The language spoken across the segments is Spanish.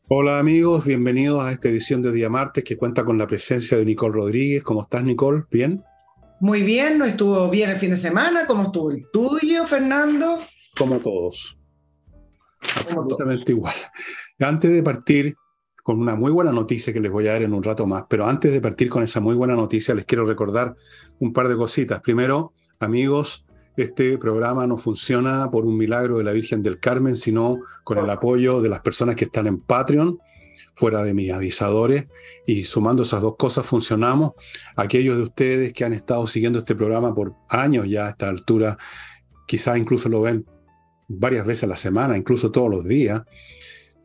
Hola amigos, bienvenidos a esta edición de Día Martes que cuenta con la presencia de Nicole Rodríguez. ¿Cómo estás, Nicole? ¿Bien? Muy bien, ¿no estuvo bien el fin de semana? ¿Cómo estuvo el tuyo, Fernando? Como todos, Como todos. absolutamente igual. Antes de partir con una muy buena noticia que les voy a dar en un rato más, pero antes de partir con esa muy buena noticia les quiero recordar un par de cositas. Primero, amigos, este programa no funciona por un milagro de la Virgen del Carmen, sino con el apoyo de las personas que están en Patreon fuera de mis avisadores, y sumando esas dos cosas funcionamos. Aquellos de ustedes que han estado siguiendo este programa por años ya a esta altura, quizás incluso lo ven varias veces a la semana, incluso todos los días,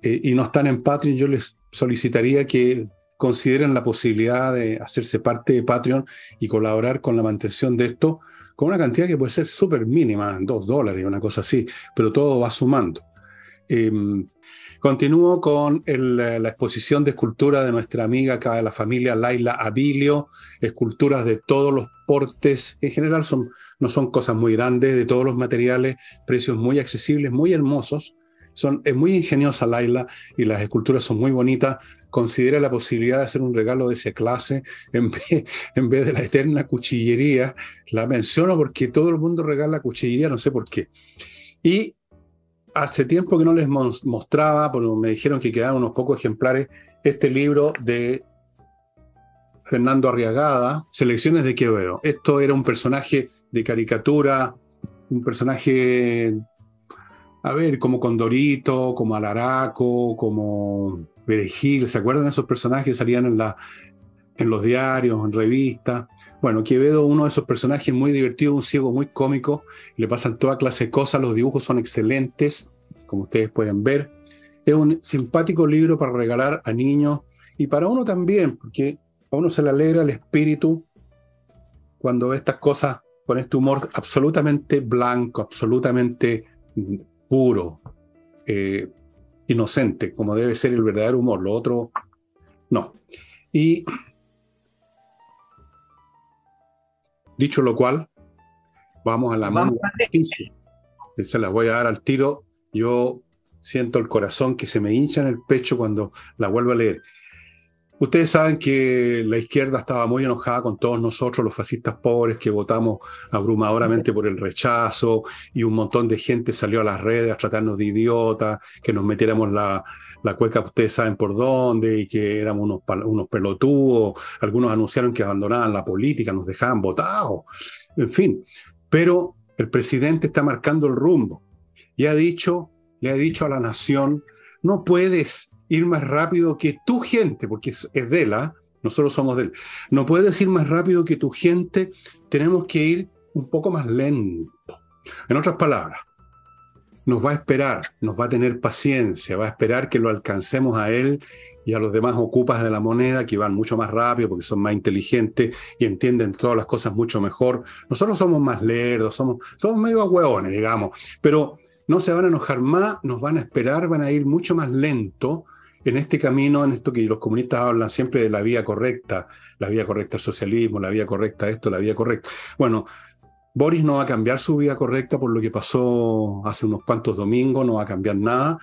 y no están en Patreon, yo les solicitaría que consideren la posibilidad de hacerse parte de Patreon y colaborar con la mantención de esto con una cantidad que puede ser súper mínima, $2, una cosa así, pero todo va sumando. Eh, Continúo con la exposición de escultura de nuestra amiga acá de la familia Laila Abilio, esculturas de todos los portes, en general no son cosas muy grandes, de todos los materiales, precios muy accesibles, muy hermosos. Es muy ingeniosa Laila y las esculturas son muy bonitas. Considera la posibilidad de hacer un regalo de esa clase en vez de la eterna cuchillería. La menciono porque todo el mundo regala cuchillería, no sé por qué. Y hace tiempo que no les mostraba, porque me dijeron que quedaban unos pocos ejemplares, este libro de Fernando Arriagada, Selecciones de Quevedo. Esto era un personaje de caricatura, un personaje, a ver, como Condorito, como Alaraco, como Perejil. ¿Se acuerdan de esos personajes que salían en los diarios, en revistas? Bueno, Quevedo, uno de esos personajes muy divertido, un ciego muy cómico, le pasan toda clase de cosas, los dibujos son excelentes, como ustedes pueden ver. Es un simpático libro para regalar a niños y para uno también, porque a uno se le alegra el espíritu cuando ve estas cosas con este humor absolutamente blanco, absolutamente puro, eh, inocente, como debe ser el verdadero humor. Lo otro, no. Y dicho lo cual, vamos a la Nos muy vamos buena a noticia. Se las voy a dar al tiro. Yo siento el corazón que se me hincha en el pecho cuando la vuelvo a leer. Ustedes saben que la izquierda estaba muy enojada con todos nosotros, los fascistas pobres, que votamos abrumadoramente por el rechazo, y un montón de gente salió a las redes a tratarnos de idiotas, que nos metiéramos la cueca, ustedes saben por dónde, y que éramos unos pelotudos. Algunos anunciaron que abandonaban la política, nos dejaban votados, en fin. Pero el presidente está marcando el rumbo y le ha dicho a la nación: no puedes ir más rápido que tu gente, porque es de él, ¿ah? Nosotros somos de él. No puedes ir más rápido que tu gente, tenemos que ir un poco más lento. En otras palabras, nos va a esperar, nos va a tener paciencia, va a esperar que lo alcancemos a él y a los demás ocupas de la moneda, que van mucho más rápido porque son más inteligentes y entienden todas las cosas mucho mejor. Nosotros somos más lerdos, somos medio hueones, digamos, pero no se van a enojar más, nos van a esperar, van a ir mucho más lento en este camino, en esto que los comunistas hablan siempre de la vía correcta al socialismo, la vía correcta a esto, la vía correcta. Bueno, Boris no va a cambiar su vida correcta por lo que pasó hace unos cuantos domingos, no va a cambiar nada,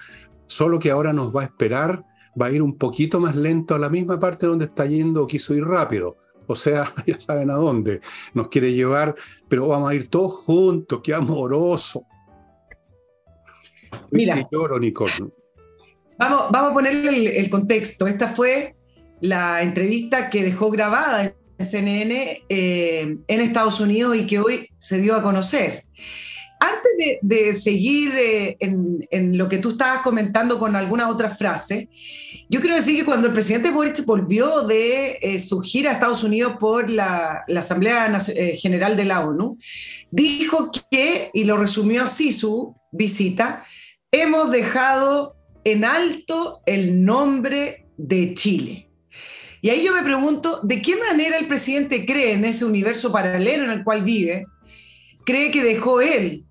solo que ahora nos va a esperar, va a ir un poquito más lento a la misma parte donde está yendo o quiso ir rápido. O sea, ya saben a dónde nos quiere llevar, pero vamos a ir todos juntos, qué amoroso. ¿Viste? Mira, Lloro, Nicole. vamos a ponerle el contexto. Esta fue la entrevista que dejó grabada en CNN en Estados Unidos y que hoy se dio a conocer. Antes de seguir en lo que tú estabas comentando con alguna otra frase, yo quiero decir que cuando el presidente Boric volvió de su gira a Estados Unidos por la Asamblea General de la ONU, dijo que, y lo resumió así su visita, hemos dejado en alto el nombre de Chile. Y ahí yo me pregunto, ¿de qué manera el presidente cree en ese universo paralelo en el cual vive? ¿Cree que dejó él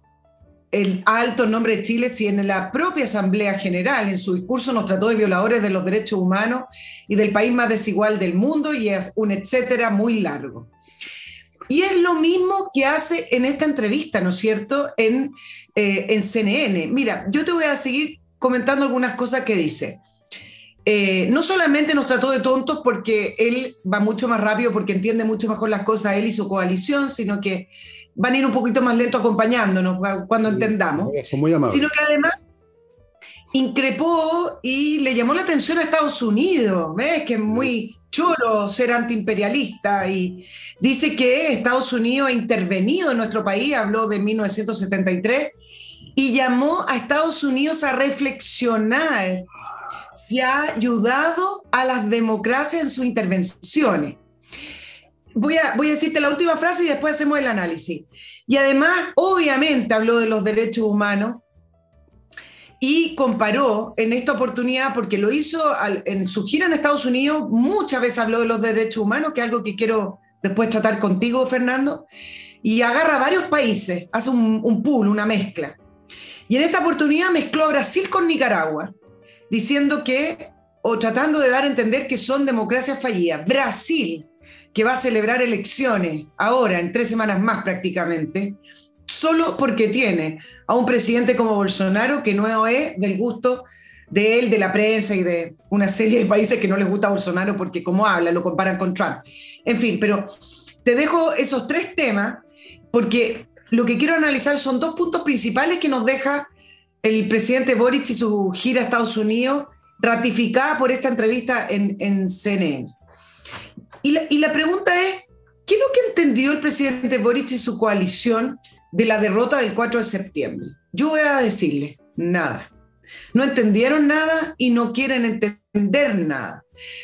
el alto nombre de Chile si en la propia Asamblea General, en su discurso, nos trató de violadores de los derechos humanos y del país más desigual del mundo, y es un etcétera muy largo? Y es lo mismo que hace en esta entrevista, ¿no es cierto?, en CNN. Mira, yo te voy a seguir comentando algunas cosas que dice. no solamente nos trató de tontos porque él va mucho más rápido, porque entiende mucho mejor las cosas él y su coalición, sino que van a ir un poquito más lento acompañándonos cuando entendamos, Son muy amables. sino que además increpó y le llamó la atención a Estados Unidos, ¿ves? Que es muy choro ser antiimperialista, y dice que Estados Unidos ha intervenido en nuestro país, habló de 1973, y llamó a Estados Unidos a reflexionar si ha ayudado a las democracias en sus intervenciones. Voy a decirte la última frase y después hacemos el análisis. Y además, obviamente, habló de los derechos humanos y comparó en esta oportunidad, porque lo hizo en su gira en Estados Unidos, muchas veces habló de los derechos humanos, que es algo que quiero después tratar contigo, Fernando, y agarra varios países, hace un pool, una mezcla. Y en esta oportunidad mezcló a Brasil con Nicaragua, diciendo que, o tratando de dar a entender que son democracias fallidas. Brasil, que va a celebrar elecciones ahora, en 3 semanas más prácticamente, solo porque tiene a un presidente como Bolsonaro, que no es del gusto de él, de la prensa y de una serie de países que no les gusta a Bolsonaro porque como habla, lo comparan con Trump. En fin, pero te dejo esos 3 temas porque lo que quiero analizar son 2 puntos principales que nos deja el presidente Boric y su gira a Estados Unidos, ratificada por esta entrevista en CNN. Y la pregunta es, ¿qué es lo que entendió el presidente Boric y su coalición de la derrota del 4 de septiembre? Yo voy a decirle, nada. No entendieron nada y no quieren entender nada.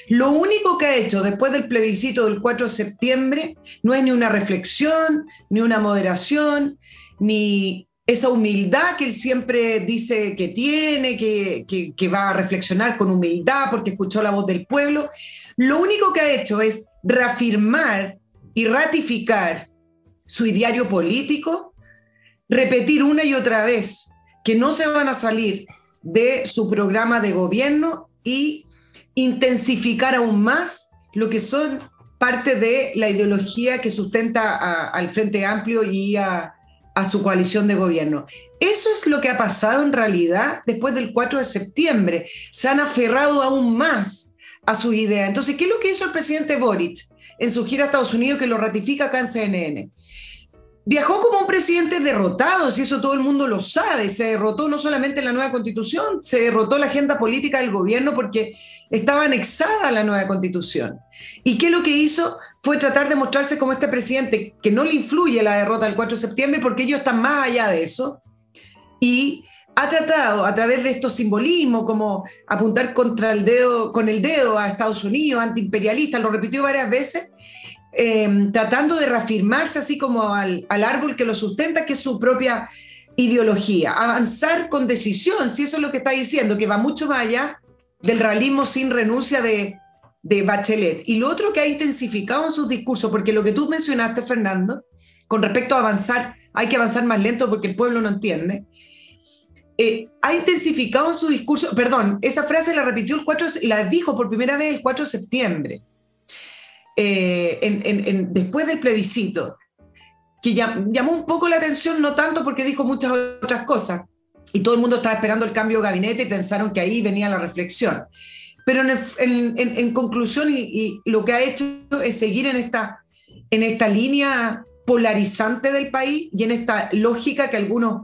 Lo único que ha hecho después del plebiscito del 4 de septiembre no es ni una reflexión, ni una moderación, ni esa humildad que él siempre dice que tiene, que va a reflexionar con humildad porque escuchó la voz del pueblo. Lo único que ha hecho es reafirmar y ratificar su ideario político, repetir una y otra vez que no se van a salir de su programa de gobierno y intensificar aún más lo que son parte de la ideología que sustenta al Frente Amplio y a su coalición de gobierno. Eso es lo que ha pasado en realidad después del 4 de septiembre. Se han aferrado aún más a su idea. Entonces, ¿qué es lo que hizo el presidente Boric en su gira a Estados Unidos, que lo ratifica acá en CNN? Viajó como un presidente derrotado, si eso todo el mundo lo sabe. Se derrotó no solamente la nueva constitución, se derrotó la agenda política del gobierno porque estaba anexada a la nueva constitución. ¿Y qué es lo que hizo? Fue tratar de mostrarse como este presidente que no le influye la derrota del 4 de septiembre porque ellos están más allá de eso. Y ha tratado a través de estos simbolismos como apuntar con el dedo a Estados Unidos, antiimperialista, lo repitió varias veces, tratando de reafirmarse así como al árbol que lo sustenta, que es su propia ideología. Avanzar con decisión, si eso es lo que está diciendo, que va mucho más allá del realismo sin renuncia de Bachelet. Y lo otro que ha intensificado en sus discursos, porque lo que tú mencionaste, Fernando, con respecto a avanzar, hay que avanzar más lento porque el pueblo no entiende, ha intensificado en su discurso, perdón, esa frase la repitió la dijo por primera vez el 4 de septiembre, después del plebiscito, que llamó un poco la atención, no tanto porque dijo muchas otras cosas, y todo el mundo estaba esperando el cambio de gabinete y pensaron que ahí venía la reflexión. Pero en conclusión, y lo que ha hecho es seguir en esta línea polarizante del país y en esta lógica que algunos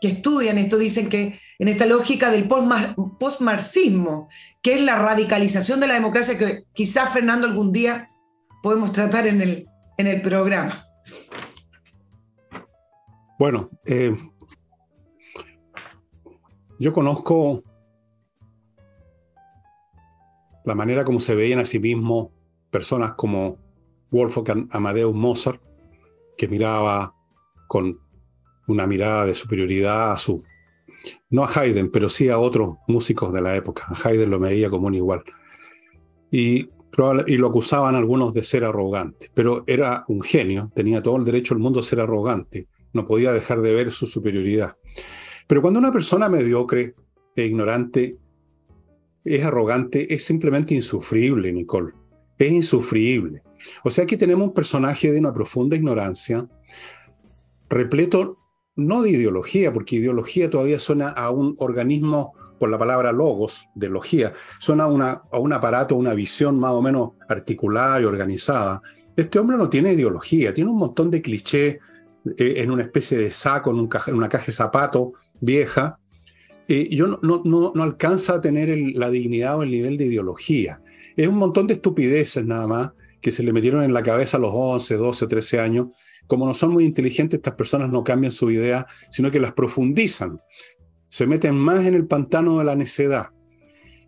que estudian esto dicen que en esta lógica del postmarxismo, que es la radicalización de la democracia, que quizás, Fernando, algún día podemos tratar en el programa. Bueno, yo conozco la manera como se veían a sí mismos personas como Wolfgang Amadeus Mozart, que miraba con una mirada de superioridad no a Haydn, pero sí a otros músicos de la época. A Haydn lo medía como un igual. Y lo acusaban algunos de ser arrogante, pero era un genio, tenía todo el derecho del mundo a ser arrogante, no podía dejar de ver su superioridad. Pero cuando una persona mediocre e ignorante es arrogante, es simplemente insufrible, Nicole. Es insufrible. O sea, aquí tenemos un personaje de una profunda ignorancia, repleto no de ideología, porque ideología todavía suena a un organismo por la palabra logos, de logía, suena a un aparato, una visión más o menos articulada y organizada. Este hombre no tiene ideología, tiene un montón de clichés en una especie de saco, en una caja de zapatos vieja. Yo no alcanza a tener la dignidad o el nivel de ideología. Es un montón de estupideces nada más que se le metieron en la cabeza a los 11, 12, 13 años. Como no son muy inteligentes, estas personas no cambian su idea, sino que las profundizan. Se meten más en el pantano de la necedad.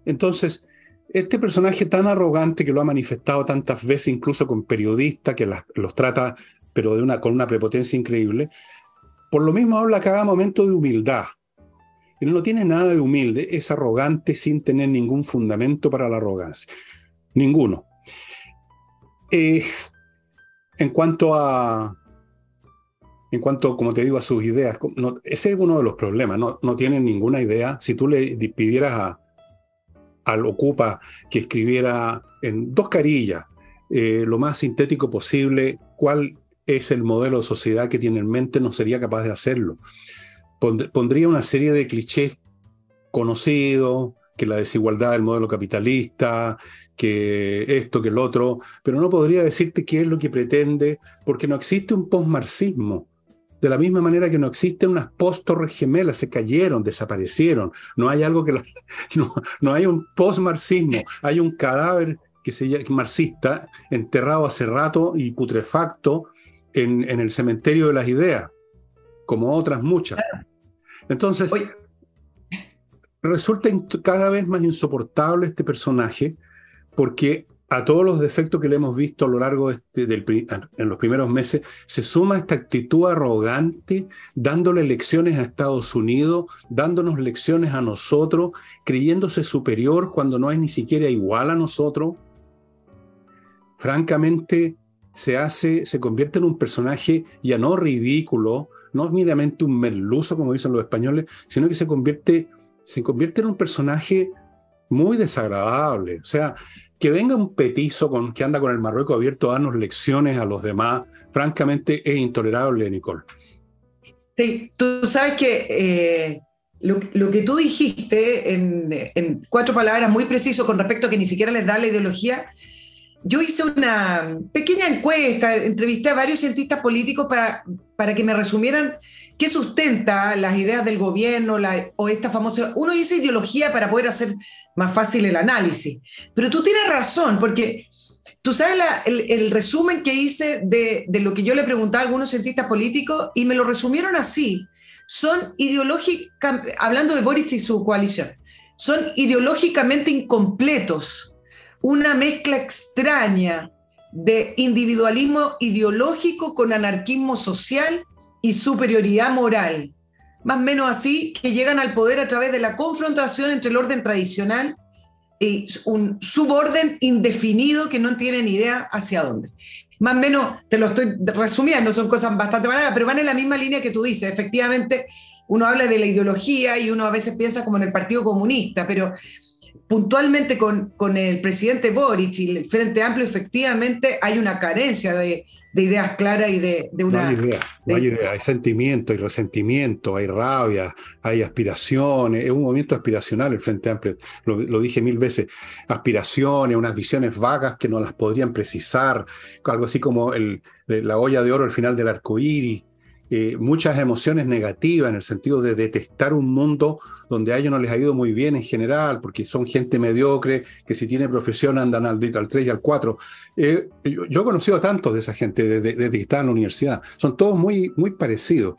Entonces, este personaje tan arrogante que lo ha manifestado tantas veces, incluso con periodistas que los trata, pero con una prepotencia increíble, por lo mismo habla a cada momento de humildad. Él no tiene nada de humilde, es arrogante sin tener ningún fundamento para la arrogancia. Ninguno. En cuanto, como te digo, a sus ideas, ese es uno de los problemas, no tienen ninguna idea. Si tú le pidieras al Ocupa que escribiera en 2 carillas, lo más sintético posible, cuál es el modelo de sociedad que tiene en mente, no sería capaz de hacerlo. Pondría una serie de clichés conocidos, que la desigualdad del modelo capitalista, que esto, que el otro, pero no podría decirte qué es lo que pretende, porque no existe un postmarxismo. De la misma manera que no existen unas post-torres gemelas, se cayeron, desaparecieron. No hay algo que no hay un post-marxismo, hay un cadáver marxista enterrado hace rato y putrefacto en el cementerio de las ideas, como otras muchas. Entonces, resulta cada vez más insoportable este personaje, porque a todos los defectos que le hemos visto a lo largo en los primeros meses, se suma esta actitud arrogante, dándole lecciones a Estados Unidos, dándonos lecciones a nosotros, creyéndose superior cuando no es ni siquiera igual a nosotros. Francamente, se convierte en un personaje ya no ridículo, no meramente un merluzo, como dicen los españoles, sino que se convierte en un personaje muy desagradable. O sea, que venga un petizo que anda con el Marruecos abierto a darnos lecciones a los demás, francamente es intolerable, Nicole. Sí, tú sabes que lo que tú dijiste en 4 palabras muy preciso con respecto a que ni siquiera les da la ideología. Yo hice una pequeña encuesta, entrevisté a varios cientistas políticos para que me resumieran qué sustenta las ideas del gobierno o esta famosa... Uno dice ideología para poder hacer más fácil el análisis, pero tú tienes razón, porque tú sabes el resumen que hice de lo que yo le preguntaba a algunos cientistas políticos y me lo resumieron así. Son ideológicamente, hablando de Boric y su coalición, son ideológicamente incompletos. Una mezcla extraña de individualismo ideológico con anarquismo social y superioridad moral. Más o menos así, que llegan al poder a través de la confrontación entre el orden tradicional y un suborden indefinido que no tienen idea hacia dónde. Más o menos, te lo estoy resumiendo, son cosas bastante malas, pero van en la misma línea que tú dices. Efectivamente, uno habla de la ideología y uno a veces piensa como en el Partido Comunista, pero puntualmente con el presidente Boric y el Frente Amplio, efectivamente hay una carencia de ideas claras y de una... No hay idea, hay sentimiento, hay resentimiento, hay rabia, hay aspiraciones, es un movimiento aspiracional el Frente Amplio, lo dije 1000 veces, aspiraciones, unas visiones vagas que no las podrían precisar, algo así como la olla de oro al final del arco iris. Muchas emociones negativas en el sentido de detestar un mundo donde a ellos no les ha ido muy bien en general, porque son gente mediocre, que si tiene profesión andan al 3 y al 4. Yo he conocido a tantos de esa gente desde que estaba en la universidad. Son todos muy, muy parecidos.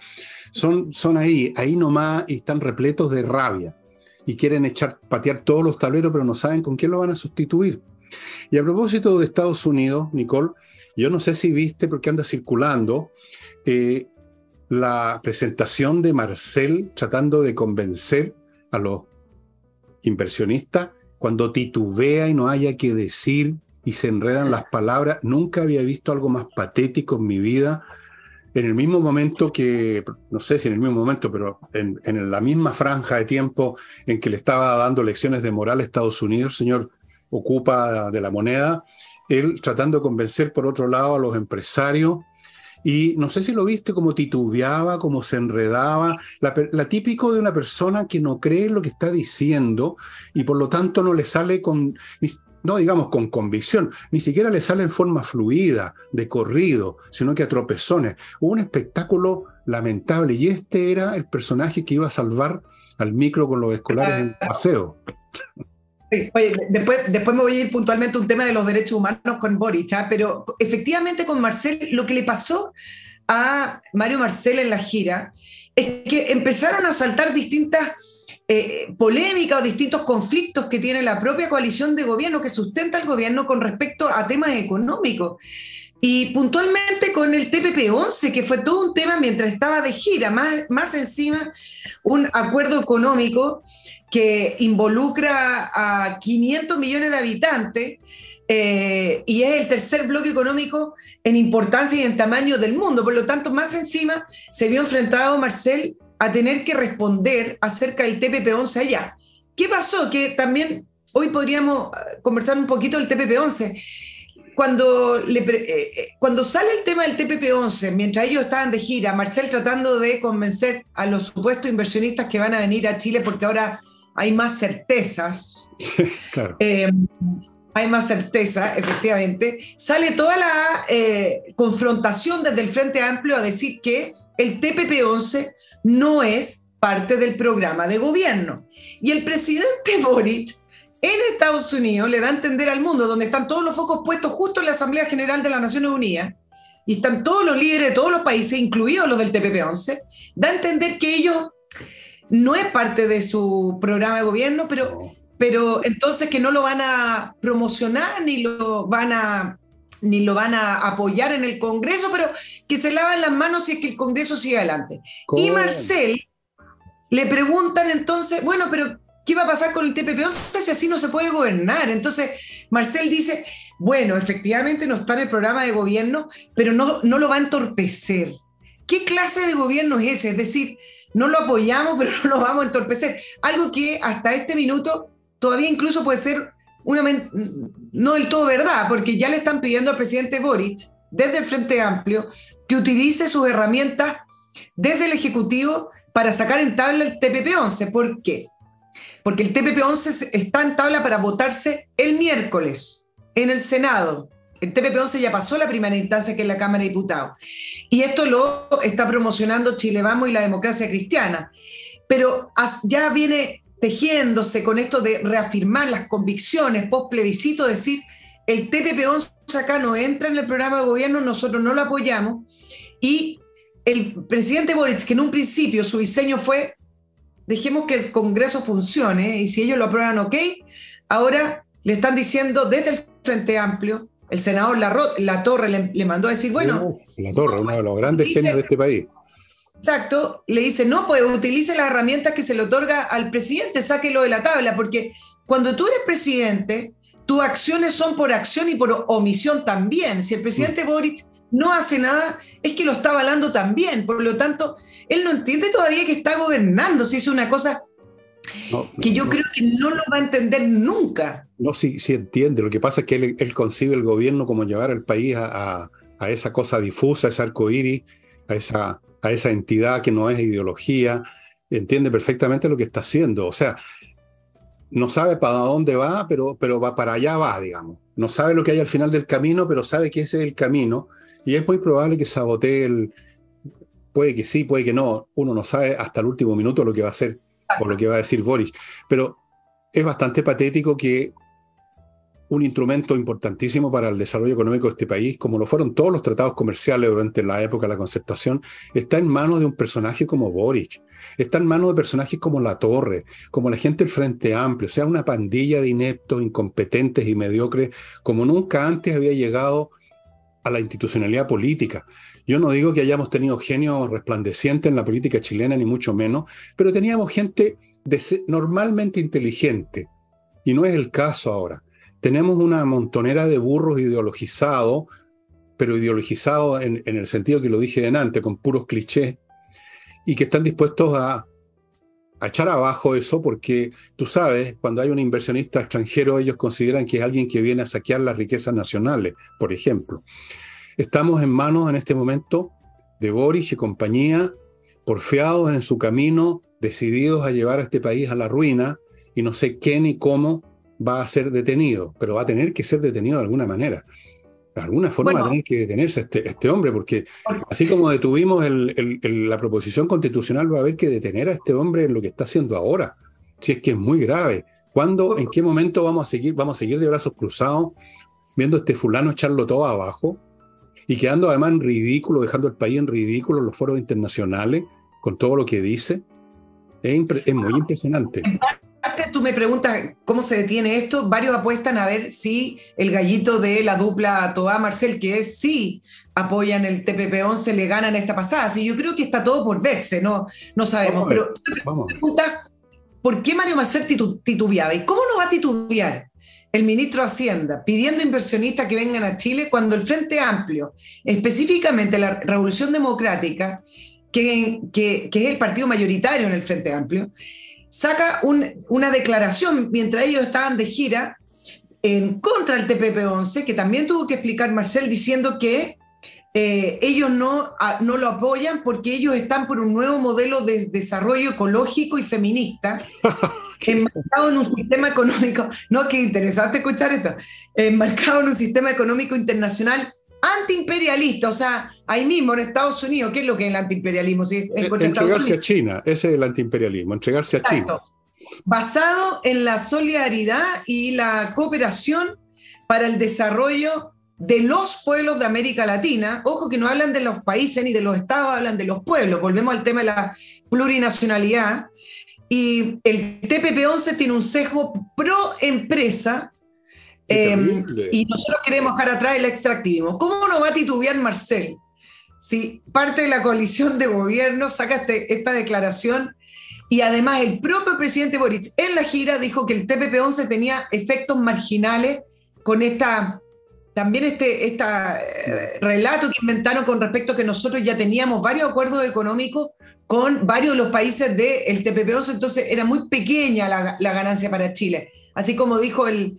Son ahí nomás y están repletos de rabia. Y quieren patear todos los tableros, pero no saben con quién lo van a sustituir. Y a propósito de Estados Unidos, Nicole, yo no sé si viste, porque anda circulando, la presentación de Marcel tratando de convencer a los inversionistas cuando titubea y no haya que decir y se enredan las palabras. Nunca había visto algo más patético en mi vida. En el mismo momento que, no sé si en el mismo momento, pero en la misma franja de tiempo en que le estaba dando lecciones de moral a Estados Unidos, el señor Ocupa de la Moneda, él tratando de convencer por otro lado a los empresarios Y no sé si lo viste, como titubeaba, como se enredaba, la típico de una persona que no cree lo que está diciendo y por lo tanto no le sale no digamos con convicción, ni siquiera le sale en forma fluida, de corrido, sino que a tropezones. Hubo un espectáculo lamentable y este era el personaje que iba a salvar al micro con los escolares en el paseo. Sí. Oye, después me voy a ir puntualmente a un tema de los derechos humanos con Boric, ¿ah? Pero efectivamente con Marcel, lo que le pasó a Mario Marcel en la gira es que empezaron a saltar distintas polémicas o distintos conflictos que tiene la propia coalición de gobierno que sustenta el gobierno con respecto a temas económicos. Y puntualmente con el TPP-11, que fue todo un tema mientras estaba de gira, más encima un acuerdo económico que involucra a 500 millones de habitantes y es el tercer bloque económico en importancia y en tamaño del mundo. Por lo tanto, más encima se vio enfrentado Marcel a tener que responder acerca del TPP-11 allá. ¿Qué pasó? Que también hoy podríamos conversar un poquito del TPP-11. Cuando sale el tema del TPP-11, mientras ellos estaban de gira, Marcel tratando de convencer a los supuestos inversionistas que van a venir a Chile porque ahora hay más certezas. Claro. Hay más certeza, efectivamente. Sale toda la confrontación desde el Frente Amplio a decir que el TPP-11 no es parte del programa de gobierno. Y el presidente Boric en Estados Unidos le da a entender al mundo, donde están todos los focos puestos justo en la Asamblea General de las Naciones Unidas, y están todos los líderes de todos los países, incluidos los del TPP-11, da a entender que ellos no es parte de su programa de gobierno, pero entonces que no lo van a promocionar ni lo van a apoyar en el Congreso, pero que se lavan las manos si es que el Congreso sigue adelante. ¿Cómo? Y Marcel le preguntan entonces, bueno, pero ¿qué va a pasar con el TPP-11 si así no se puede gobernar? Entonces Marcel dice, bueno, efectivamente no está en el programa de gobierno, pero no lo va a entorpecer. ¿Qué clase de gobierno es ese? Es decir, no lo apoyamos, pero no lo vamos a entorpecer. Algo que hasta este minuto todavía incluso puede ser no del todo verdad, porque ya le están pidiendo al presidente Boric, desde el Frente Amplio, que utilice sus herramientas desde el Ejecutivo para sacar en tabla el TPP-11. ¿Por qué? Porque el TPP-11 está en tabla para votarse el miércoles en el Senado. El TPP-11 ya pasó la primera instancia, que es la Cámara de Diputados. Y esto lo está promocionando Chile Vamos y la Democracia Cristiana. Pero ya viene tejiéndose con esto de reafirmar las convicciones post plebiscito, decir, el TPP-11 acá no entra en el programa de gobierno, nosotros no lo apoyamos. Y el presidente Boric, que en un principio su diseño fue, dejemos que el Congreso funcione, y si ellos lo aprueban, ok, ahora le están diciendo desde el Frente Amplio, el senador Latorre le mandó a decir, bueno... Latorre, uno de los grandes genios de este país. Exacto, le dice, no, pues utilice las herramientas que se le otorga al presidente, sáquelo de la tabla, porque cuando tú eres presidente, tus acciones son por acción y por omisión también. Si el presidente Boric no hace nada, es que lo está avalando también. Por lo tanto, él no entiende todavía que está gobernando, si es una cosa que yo creo que no lo va a entender nunca. No, sí entiende. Lo que pasa es que él concibe el gobierno como llevar al país a esa cosa difusa, a ese arcoíris, a esa entidad que no es ideología. Entiende perfectamente lo que está haciendo. O sea, no sabe para dónde va, pero va para allá va, digamos. No sabe lo que hay al final del camino, pero sabe que ese es el camino. Y es muy probable que sabotee puede que sí, puede que no. Uno no sabe hasta el último minuto lo que va a hacer o lo que va a decir Boric. Pero es bastante patético que un instrumento importantísimo para el desarrollo económico de este país, como lo fueron todos los tratados comerciales durante la época de la Concertación, está en manos de un personaje como Boric, está en manos de personajes como Latorre, como la gente del Frente Amplio, o sea, una pandilla de ineptos, incompetentes y mediocres como nunca antes había llegado a la institucionalidad política. Yo no digo que hayamos tenido genios resplandecientes en la política chilena, ni mucho menos, pero teníamos gente normalmente inteligente, y no es el caso ahora. Tenemos una montonera de burros ideologizados, pero ideologizados en el sentido que lo dije delante, con puros clichés, y que están dispuestos a echar abajo eso, porque tú sabes, cuando hay un inversionista extranjero, ellos consideran que es alguien que viene a saquear las riquezas nacionales, por ejemplo. Estamos en manos en este momento de Boric y compañía, porfiados en su camino, decididos a llevar a este país a la ruina, y no sé qué ni cómo va a ser detenido, pero va a tener que ser detenido de alguna manera. De alguna forma va a Bueno, tener que detenerse este hombre, porque así como detuvimos la proposición constitucional, va a haber que detener a este hombre en lo que está haciendo ahora. Si es que es muy grave. ¿Cuándo, en qué momento vamos a seguir de brazos cruzados viendo a este fulano echarlo todo abajo y quedando además en ridículo, dejando el país en ridículo en los foros internacionales con todo lo que dice? Es muy impresionante. antes tú me preguntas cómo se detiene esto. Varios apuestan a ver si el gallito de la dupla Toá-Marcel, que es sí apoyan el TPP-11, le ganan esta pasada. Sí, yo creo que está todo por verse, no Vamos sabemos. a ver, Pero tú vamos me a ver. preguntas, ¿por qué Mario Marcel titubeaba? ¿Y cómo no va a titubear el ministro de Hacienda pidiendo inversionistas que vengan a Chile cuando el Frente Amplio, específicamente la Revolución Democrática, que es el partido mayoritario en el Frente Amplio, saca una declaración mientras ellos estaban de gira en contra del TPP-11, que también tuvo que explicar Marcel diciendo que ellos no lo apoyan porque ellos están por un nuevo modelo de desarrollo ecológico y feminista, enmarcado en un sistema económico, no, qué interesante escuchar esto, enmarcado en un sistema económico internacional antiimperialista, o sea, ahí mismo en Estados Unidos. ¿Qué es lo que es el antiimperialismo? Si es contra Estados Entregarse a Unidos. China, ese es el antiimperialismo, entregarse a China. Exacto. Basado en la solidaridad y la cooperación para el desarrollo de los pueblos de América Latina. Ojo que no hablan de los países ni de los estados, hablan de los pueblos. Volvemos al tema de la plurinacionalidad. Y el TPP-11 tiene un sesgo pro empresa, ¡Qué terrible! y nosotros queremos dejar atrás el extractivismo. ¿Cómo no va a titubear Marcel si parte de la coalición de gobierno saca esta declaración? Y además el propio presidente Boric en la gira dijo que el TPP-11 tenía efectos marginales con también relato que inventaron con respecto a que nosotros ya teníamos varios acuerdos económicos con varios de los países del TPP-11, entonces era muy pequeña la ganancia para Chile. Así como dijo el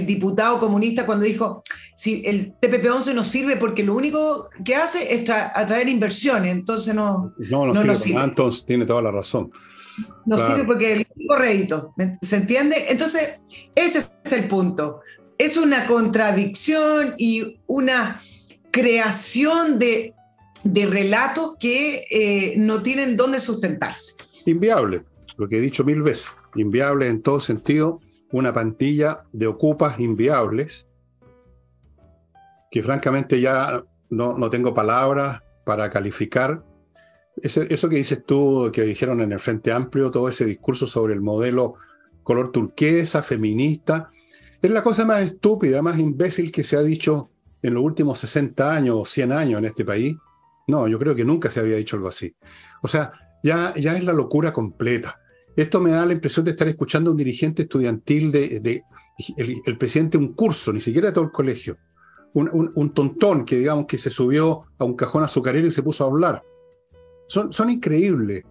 diputado comunista cuando dijo, si el TPP-11 nos sirve porque lo único que hace es atraer inversiones, entonces No, no no sirve nos para sirve. nada, entonces tiene toda la razón. No sirve Claro. porque el único rédito, ¿se entiende? Entonces, ese es el punto. Es una contradicción y una creación de relatos que no tienen dónde sustentarse. Inviable, lo que he dicho mil veces. Inviable en todo sentido, una pantilla de ocupas inviables que francamente ya no tengo palabras para calificar. Eso que dices tú, que dijeron en el Frente Amplio, todo ese discurso sobre el modelo color turquesa, feminista, es la cosa más estúpida, más imbécil que se ha dicho en los últimos 60 años o 100 años en este país. No, yo creo que nunca se había dicho algo así. O sea, ya es la locura completa. Esto me da la impresión de estar escuchando a un dirigente estudiantil el presidente de un curso, ni siquiera de todo el colegio. Un tontón que digamos que se subió a un cajón azucarero y se puso a hablar. Son increíbles,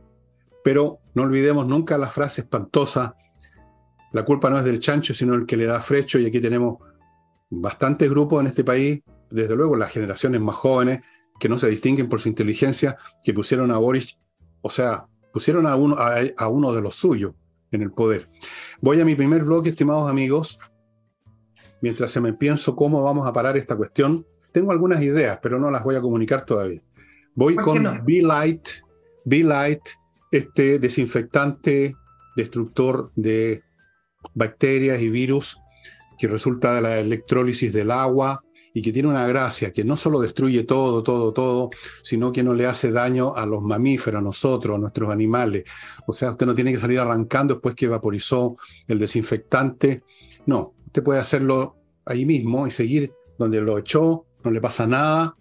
pero no olvidemos nunca la frase espantosa: la culpa no es del chancho, sino el que le da frecho. Y aquí tenemos bastantes grupos en este país, desde luego las generaciones más jóvenes, que no se distinguen por su inteligencia, que pusieron a Boric, o sea, pusieron a uno de los suyos en el poder. Voy a mi primer bloque, estimados amigos. Mientras se me pienso cómo vamos a parar esta cuestión, tengo algunas ideas, pero no las voy a comunicar todavía. Voy ¿Por qué con no? Be-Light, este desinfectante, destructor de bacterias y virus que resulta de la electrólisis del agua y que tiene una gracia, que no solo destruye todo, sino que no le hace daño a los mamíferos, a nosotros, a nuestros animales. O sea, usted no tiene que salir arrancando después que vaporizó el desinfectante. No, usted puede hacerlo ahí mismo y seguir donde lo echó, no le pasa nada.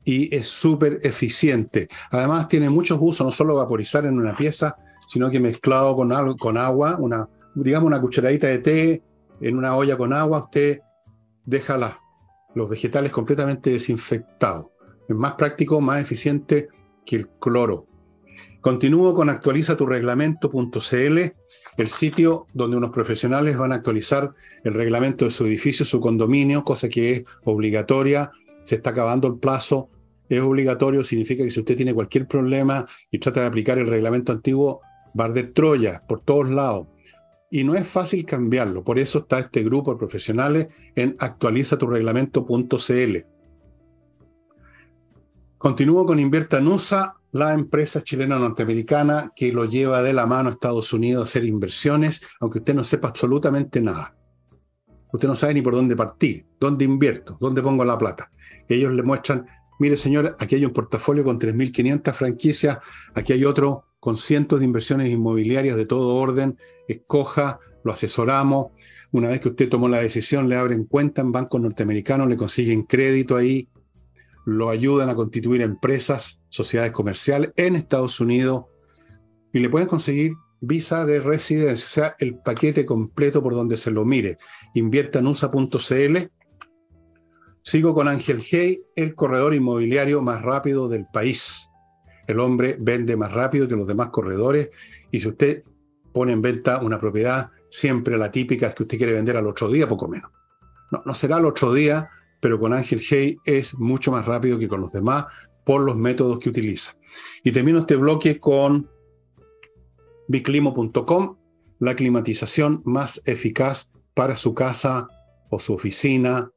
Y es súper eficiente. Además tiene muchos usos, no solo vaporizar en una pieza, sino que mezclado con agua, digamos una cucharadita de té en una olla con agua, usted deja los vegetales completamente desinfectados. Es más práctico, más eficiente que el cloro. Continúo con actualizatureglamento.cl, el sitio donde unos profesionales van a actualizar el reglamento de su edificio, su condominio, cosa que es obligatoria se está acabando el plazo, es obligatorio, significa que si usted tiene cualquier problema y trata de aplicar el reglamento antiguo, va a arder Troya por todos lados. Y no es fácil cambiarlo, por eso está este grupo de profesionales en actualizatureglamento.cl. Continúo con Invierta en USA, la empresa chilena norteamericana que lo lleva de la mano a Estados Unidos a hacer inversiones, aunque usted no sepa absolutamente nada. Usted no sabe ni por dónde partir, dónde invierto, dónde pongo la plata. Ellos le muestran, mire señor, aquí hay un portafolio con 3.500 franquicias, aquí hay otro con cientos de inversiones inmobiliarias de todo orden, escoja, lo asesoramos. Una vez que usted tomó la decisión, le abren cuenta en bancos norteamericanos, le consiguen crédito ahí, lo ayudan a constituir empresas, sociedades comerciales en Estados Unidos y le pueden conseguir visa de residencia, o sea, el paquete completo por donde se lo mire. Inviertanusa.cl. Sigo con Ángel Hey, el corredor inmobiliario más rápido del país. El hombre vende más rápido que los demás corredores y si usted pone en venta una propiedad, siempre la típica es que usted quiere vender al otro día, poco menos. No será al otro día, pero con Ángel Hey es mucho más rápido que con los demás por los métodos que utiliza. Y termino este bloque con biclimo.com, la climatización más eficaz para su casa o su oficina,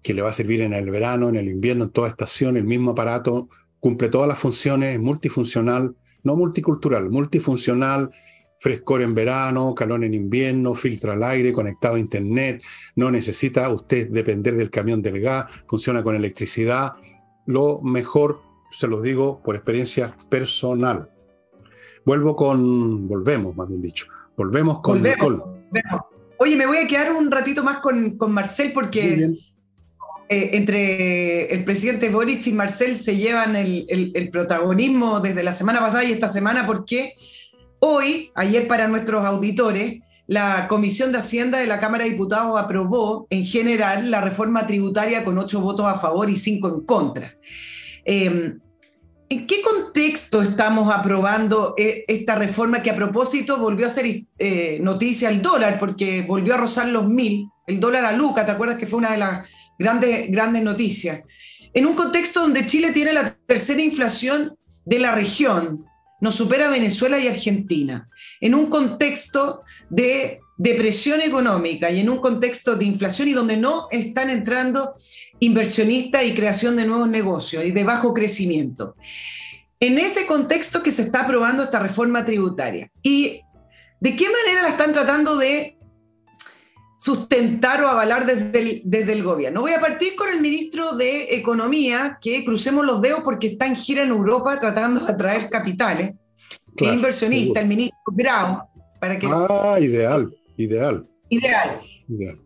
que le va a servir en el verano, en el invierno, en toda estación. El mismo aparato cumple todas las funciones, multifuncional, no multicultural, multifuncional, frescor en verano, calor en invierno, filtra el aire, conectado a internet, no necesita usted depender del camión del gas, funciona con electricidad. Lo mejor, se los digo por experiencia personal. Volvemos con Nicole. Oye, me voy a quedar un ratito más con Marcel porque entre el presidente Boric y Marcel se llevan el protagonismo desde la semana pasada y esta semana porque ayer para nuestros auditores, la Comisión de Hacienda de la Cámara de Diputados aprobó en general la reforma tributaria con 8 votos a favor y 5 en contra. ¿En qué contexto estamos aprobando esta reforma que a propósito volvió a ser noticia el dólar porque volvió a rozar los 1.000, el dólar a Luca, ¿te acuerdas que fue una de las grandes noticias? En un contexto donde Chile tiene la tercera inflación de la región, nos supera Venezuela y Argentina, en un contexto de depresión económica y en un contexto de inflación y donde no están entrando inversionistas y creación de nuevos negocios y de bajo crecimiento. En ese contexto que se está aprobando esta reforma tributaria. ¿Y de qué manera la están tratando de sustentar o avalar desde el gobierno? Voy a partir con el ministro de Economía, que crucemos los dedos porque está en gira en Europa tratando de atraer capitales, que es inversionista, el ministro Grau. Para que... Ideal.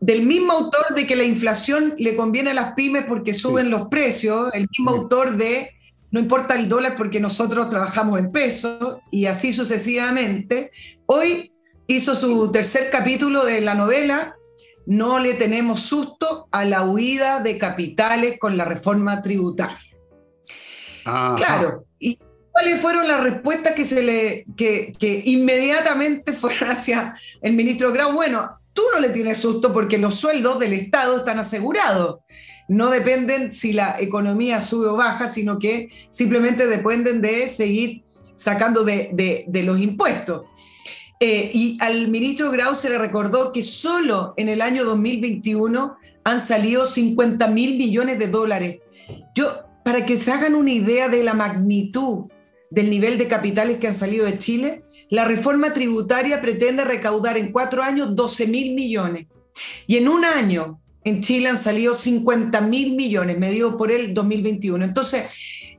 Del mismo autor de que la inflación le conviene a las pymes porque suben los precios, el mismo autor de no importa el dólar porque nosotros trabajamos en pesos y así sucesivamente. Hoy hizo su tercer capítulo de la novela No le tenemos susto a la huida de capitales con la reforma tributaria. Ajá. Claro, y ¿cuáles fueron las respuestas que inmediatamente fueron hacia el ministro Grau? Bueno, tú no le tienes susto porque los sueldos del Estado están asegurados. No dependen si la economía sube o baja, sino que simplemente dependen de seguir sacando de los impuestos. Y al ministro Grau se le recordó que solo en el año 2021 han salido 50.000 millones de dólares. Para que se hagan una idea de la magnitud del nivel de capitales que han salido de Chile, la reforma tributaria pretende recaudar en 4 años 12.000 millones. Y en un año en Chile han salido 50.000 millones, medido por el 2021. Entonces,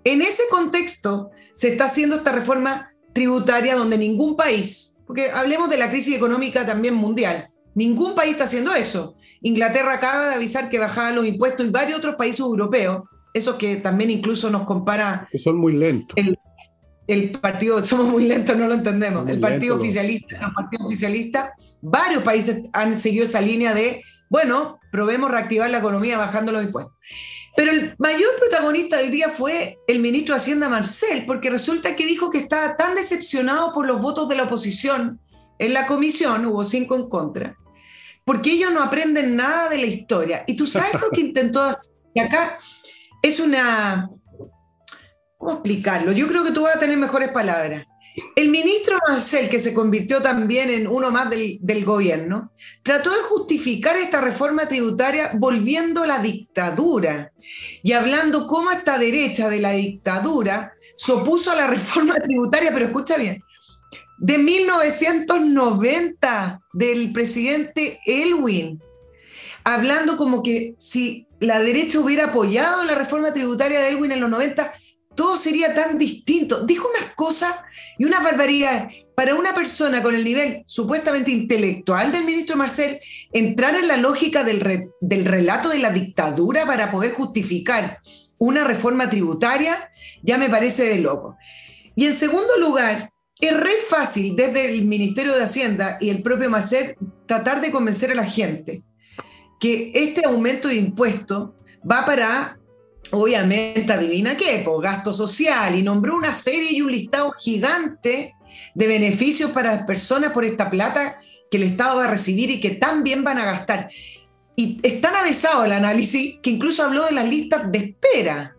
en ese contexto se está haciendo esta reforma tributaria donde ningún país, porque hablemos de la crisis económica también mundial, ningún país está haciendo eso. Inglaterra acaba de avisar que bajaba los impuestos y varios otros países europeos, esos que también incluso nos compara... Que son muy lentos. El partido, somos muy lentos, no lo entendemos. El partido oficialista, los partidos oficialistas, varios países han seguido esa línea de, bueno, probemos reactivar la economía bajando los impuestos. Pero el mayor protagonista del día fue el ministro de Hacienda, Marcel, porque resulta que dijo que estaba tan decepcionado por los votos de la oposición en la comisión, hubo 5 en contra, porque ellos no aprenden nada de la historia. ¿Y tú sabes lo que intentó hacer Y acá es una... ¿Cómo explicarlo? Yo creo que tú vas a tener mejores palabras. El ministro Marcel, que se convirtió también en uno más del gobierno, trató de justificar esta reforma tributaria volviendo a la dictadura y hablando cómo esta derecha de la dictadura se opuso a la reforma tributaria, pero escucha bien, de 1990, del presidente Elwin, hablando como que si la derecha hubiera apoyado la reforma tributaria de Elwin en los 90, todo sería tan distinto. Dijo unas cosas y unas barbaridades. Para una persona con el nivel supuestamente intelectual del ministro Marcel, entrar en la lógica del relato de la dictadura para poder justificar una reforma tributaria, ya me parece de loco. Y en segundo lugar, es re fácil desde el Ministerio de Hacienda y el propio Marcel tratar de convencer a la gente que este aumento de impuestos va para... Obviamente, adivina qué, pues gasto social, y nombró una serie y un listado gigante de beneficios para las personas por esta plata que el Estado va a recibir y que también van a gastar. Y es tan avesado el análisis que incluso habló de las listas de espera,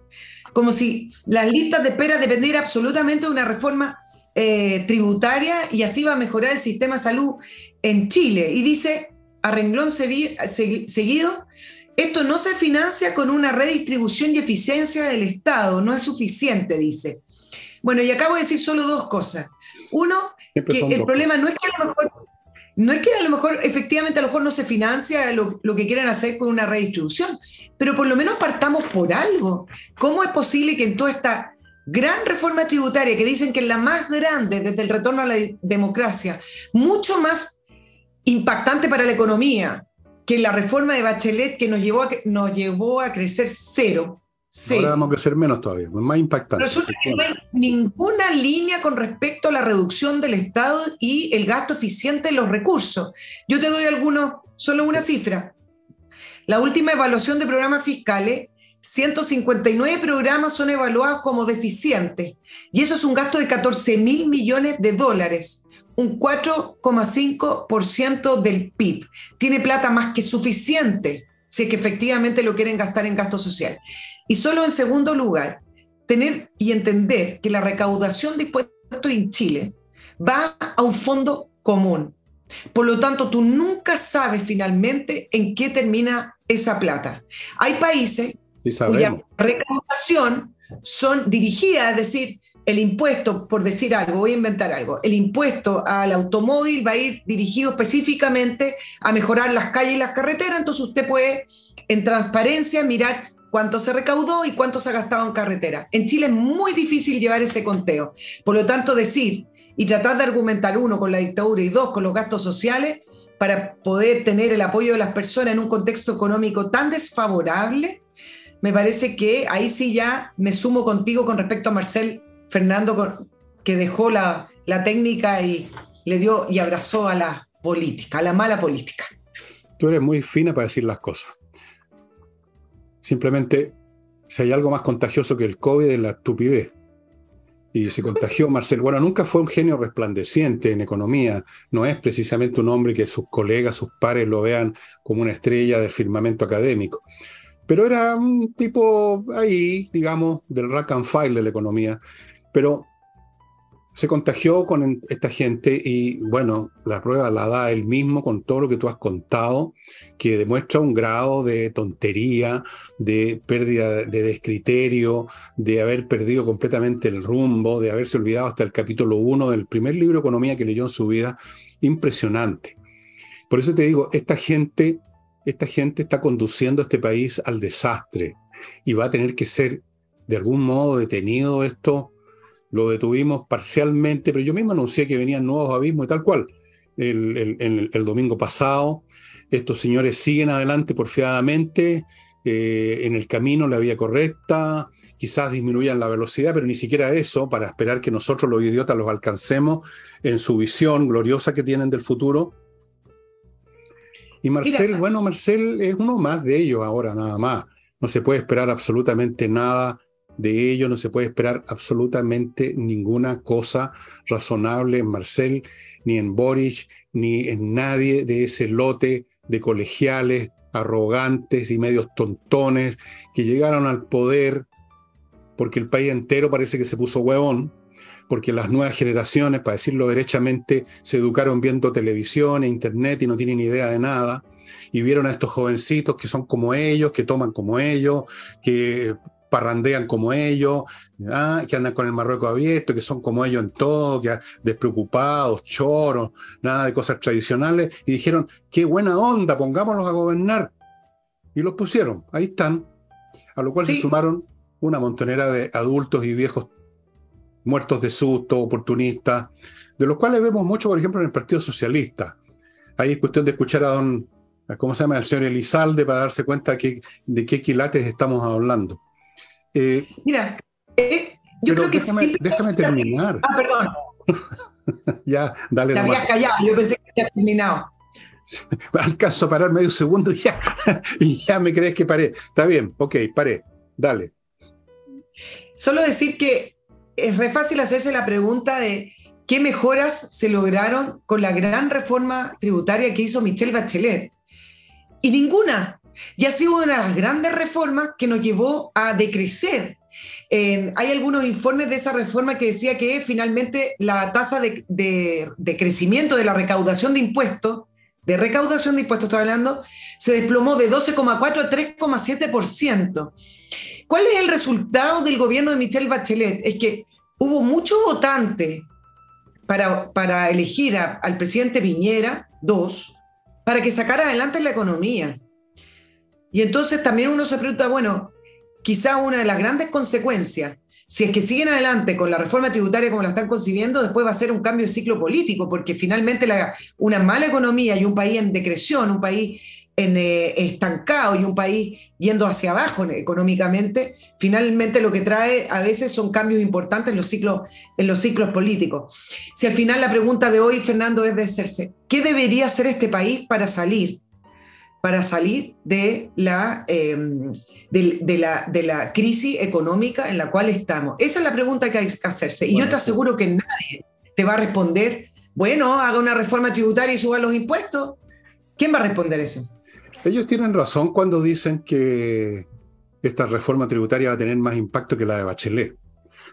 como si las listas de espera dependieran absolutamente de una reforma tributaria y así va a mejorar el sistema de salud en Chile. Y dice, a renglón seguido, esto no se financia con una redistribución y eficiencia del Estado, no es suficiente, dice. Bueno, y acabo de decir solo dos cosas. Uno, que el problema no es que a lo mejor efectivamente a lo mejor no se financia lo que quieren hacer con una redistribución, pero por lo menos partamos por algo. ¿Cómo es posible que en toda esta gran reforma tributaria, que dicen que es la más grande desde el retorno a la democracia, mucho más impactante para la economía, que la reforma de Bachelet que nos llevó a crecer cero? Ahora vamos a crecer menos todavía, más impactante. Resulta que no hay ninguna línea con respecto a la reducción del Estado y el gasto eficiente de los recursos. Yo te doy solo una cifra. La última evaluación de programas fiscales, 159 programas son evaluados como deficientes, y eso es un gasto de 14.000 millones de dólares. Un 4,5% del PIB. Tiene plata más que suficiente si es que efectivamente lo quieren gastar en gasto social. Y solo en segundo lugar, tener y entender que la recaudación de impuestos en Chile va a un fondo común. Por lo tanto, tú nunca sabes finalmente en qué termina esa plata. Hay países cuya recaudación son dirigidas, es decir, el impuesto, por decir algo, voy a inventar algo, el impuesto al automóvil va a ir dirigido específicamente a mejorar las calles y las carreteras, entonces usted puede en transparencia mirar cuánto se recaudó y cuánto se ha gastado en carretera. En Chile es muy difícil llevar ese conteo, por lo tanto decir y tratar de argumentar, uno, con la dictadura y dos, con los gastos sociales, para poder tener el apoyo de las personas en un contexto económico tan desfavorable, me parece que ahí sí ya me sumo contigo con respecto a Marcel Fernando, que dejó la técnica y le dio y abrazó a la política, a la mala política. Tú eres muy fina para decir las cosas. Simplemente, si hay algo más contagioso que el COVID, es la estupidez. Y se contagió Marcel. Bueno, nunca fue un genio resplandeciente en economía. No es precisamente un hombre que sus colegas, sus pares lo vean como una estrella del firmamento académico. Pero era un tipo ahí, digamos, del rank and file de la economía. Pero se contagió con esta gente y, bueno, la prueba la da él mismo con todo lo que tú has contado, que demuestra un grado de tontería, de pérdida de descriterio, de haber perdido completamente el rumbo, de haberse olvidado hasta el capítulo 1 del primer libro de economía que leyó en su vida. Impresionante. Por eso te digo, esta gente está conduciendo a este país al desastre y va a tener que ser de algún modo detenido esto. Lo detuvimos parcialmente, pero yo mismo anuncié que venían nuevos abismos y tal cual. El domingo pasado, estos señores siguen adelante porfiadamente, en el camino, la vía correcta, quizás disminuyan la velocidad, pero ni siquiera eso, para esperar que nosotros los idiotas los alcancemos en su visión gloriosa que tienen del futuro. Y Marcel, bueno, Marcel es uno más de ellos ahora, nada más. No se puede esperar absolutamente nada de ello, no se puede esperar absolutamente ninguna cosa razonable en Marcel, ni en Boric, ni en nadie de ese lote de colegiales arrogantes y medios tontones, que llegaron al poder porque el país entero parece que se puso huevón, porque las nuevas generaciones, para decirlo derechamente, se educaron viendo televisión e internet y no tienen idea de nada, y vieron a estos jovencitos que son como ellos, que toman como ellos, que parrandean como ellos, que andan con el Marruecos abierto, que son como ellos en todo, que despreocupados, choros, nada de cosas tradicionales, y dijeron, qué buena onda, pongámoslos a gobernar. Y los pusieron, ahí están, a lo cual se sumaron una montonera de adultos y viejos muertos de susto, oportunistas, de los cuales vemos mucho, por ejemplo, en el Partido Socialista. Ahí es cuestión de escuchar a ¿cómo se llama? Al señor Elizalde para darse cuenta de qué quilates estamos hablando. Mira, yo creo que déjame terminar. Perdón. Ya, dale. Te habías callado, yo pensé que habías terminado. Alcanzo a parar medio segundo y ya me crees que paré. Está bien, ok, paré. Dale. Solo decir que es re fácil hacerse la pregunta de qué mejoras se lograron con la gran reforma tributaria que hizo Michelle Bachelet. Y ninguna. Y ha sido una de las grandes reformas que nos llevó a decrecer. Hay algunos informes de esa reforma que decía que finalmente la tasa de crecimiento de la recaudación de impuestos, estoy hablando, se desplomó de 12,4 a 3,7%. ¿Cuál es el resultado del gobierno de Michelle Bachelet? Es que hubo muchos votantes para elegir al presidente Piñera, para que sacara adelante la economía. Y entonces también uno se pregunta, bueno, quizá una de las grandes consecuencias, si es que siguen adelante con la reforma tributaria como la están concibiendo, después va a ser un cambio de ciclo político, porque finalmente una mala economía y un país en decreción, un país estancado y un país yendo hacia abajo económicamente, finalmente lo que trae a veces son cambios importantes en los ciclos políticos. Si al final la pregunta de hoy, Fernando, es de hacerse, ¿qué debería hacer este país para salir de la crisis económica en la cual estamos? Esa es la pregunta que hay que hacerse. Y yo te aseguro que nadie te va a responder, bueno, haga una reforma tributaria y suba los impuestos. ¿Quién va a responder eso? Ellos tienen razón cuando dicen que esta reforma tributaria va a tener más impacto que la de Bachelet.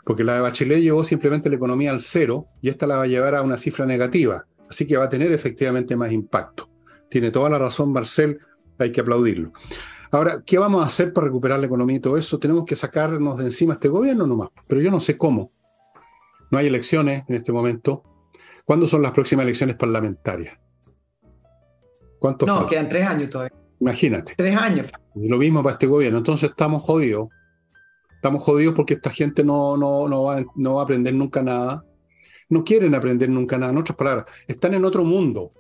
Porque la de Bachelet llevó simplemente la economía al cero y esta la va a llevar a una cifra negativa. Así que va a tener efectivamente más impacto. Tiene toda la razón Marcel, hay que aplaudirlo. Ahora, ¿qué vamos a hacer para recuperar la economía y todo eso? Tenemos que sacarnos de encima este gobierno nomás, pero yo no sé cómo. No hay elecciones en este momento. ¿Cuándo son las próximas elecciones parlamentarias? ¿Cuánto falta? Quedan 3 años todavía. Imagínate. 3 años. Y lo mismo para este gobierno. Entonces estamos jodidos. Estamos jodidos porque esta gente no va a aprender nunca nada. No quieren aprender nunca nada. En otras palabras, están en otro mundo.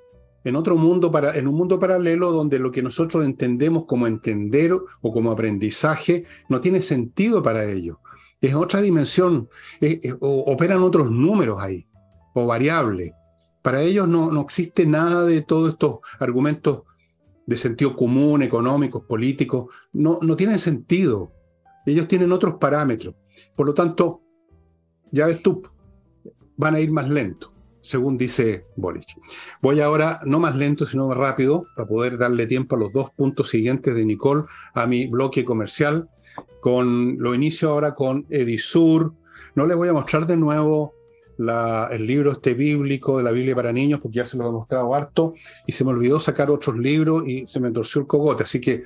En un mundo paralelo donde lo que nosotros entendemos como entender o como aprendizaje no tiene sentido para ellos. Es otra dimensión. Operan otros números ahí, o variables. Para ellos no existe nada de todos estos argumentos de sentido común, económicos, políticos. No tienen sentido. Ellos tienen otros parámetros. Por lo tanto, ya ves tú, van a ir más lento, según dice Boric. Voy ahora, no más lento, sino más rápido, para poder darle tiempo a los 2 puntos siguientes de Nicole, a mi bloque comercial. Lo inicio ahora con Edisur. No les voy a mostrar de nuevo el libro bíblico de la Biblia para niños, porque ya se lo he mostrado harto, y se me olvidó sacar otros libros y se me torció el cogote. Así que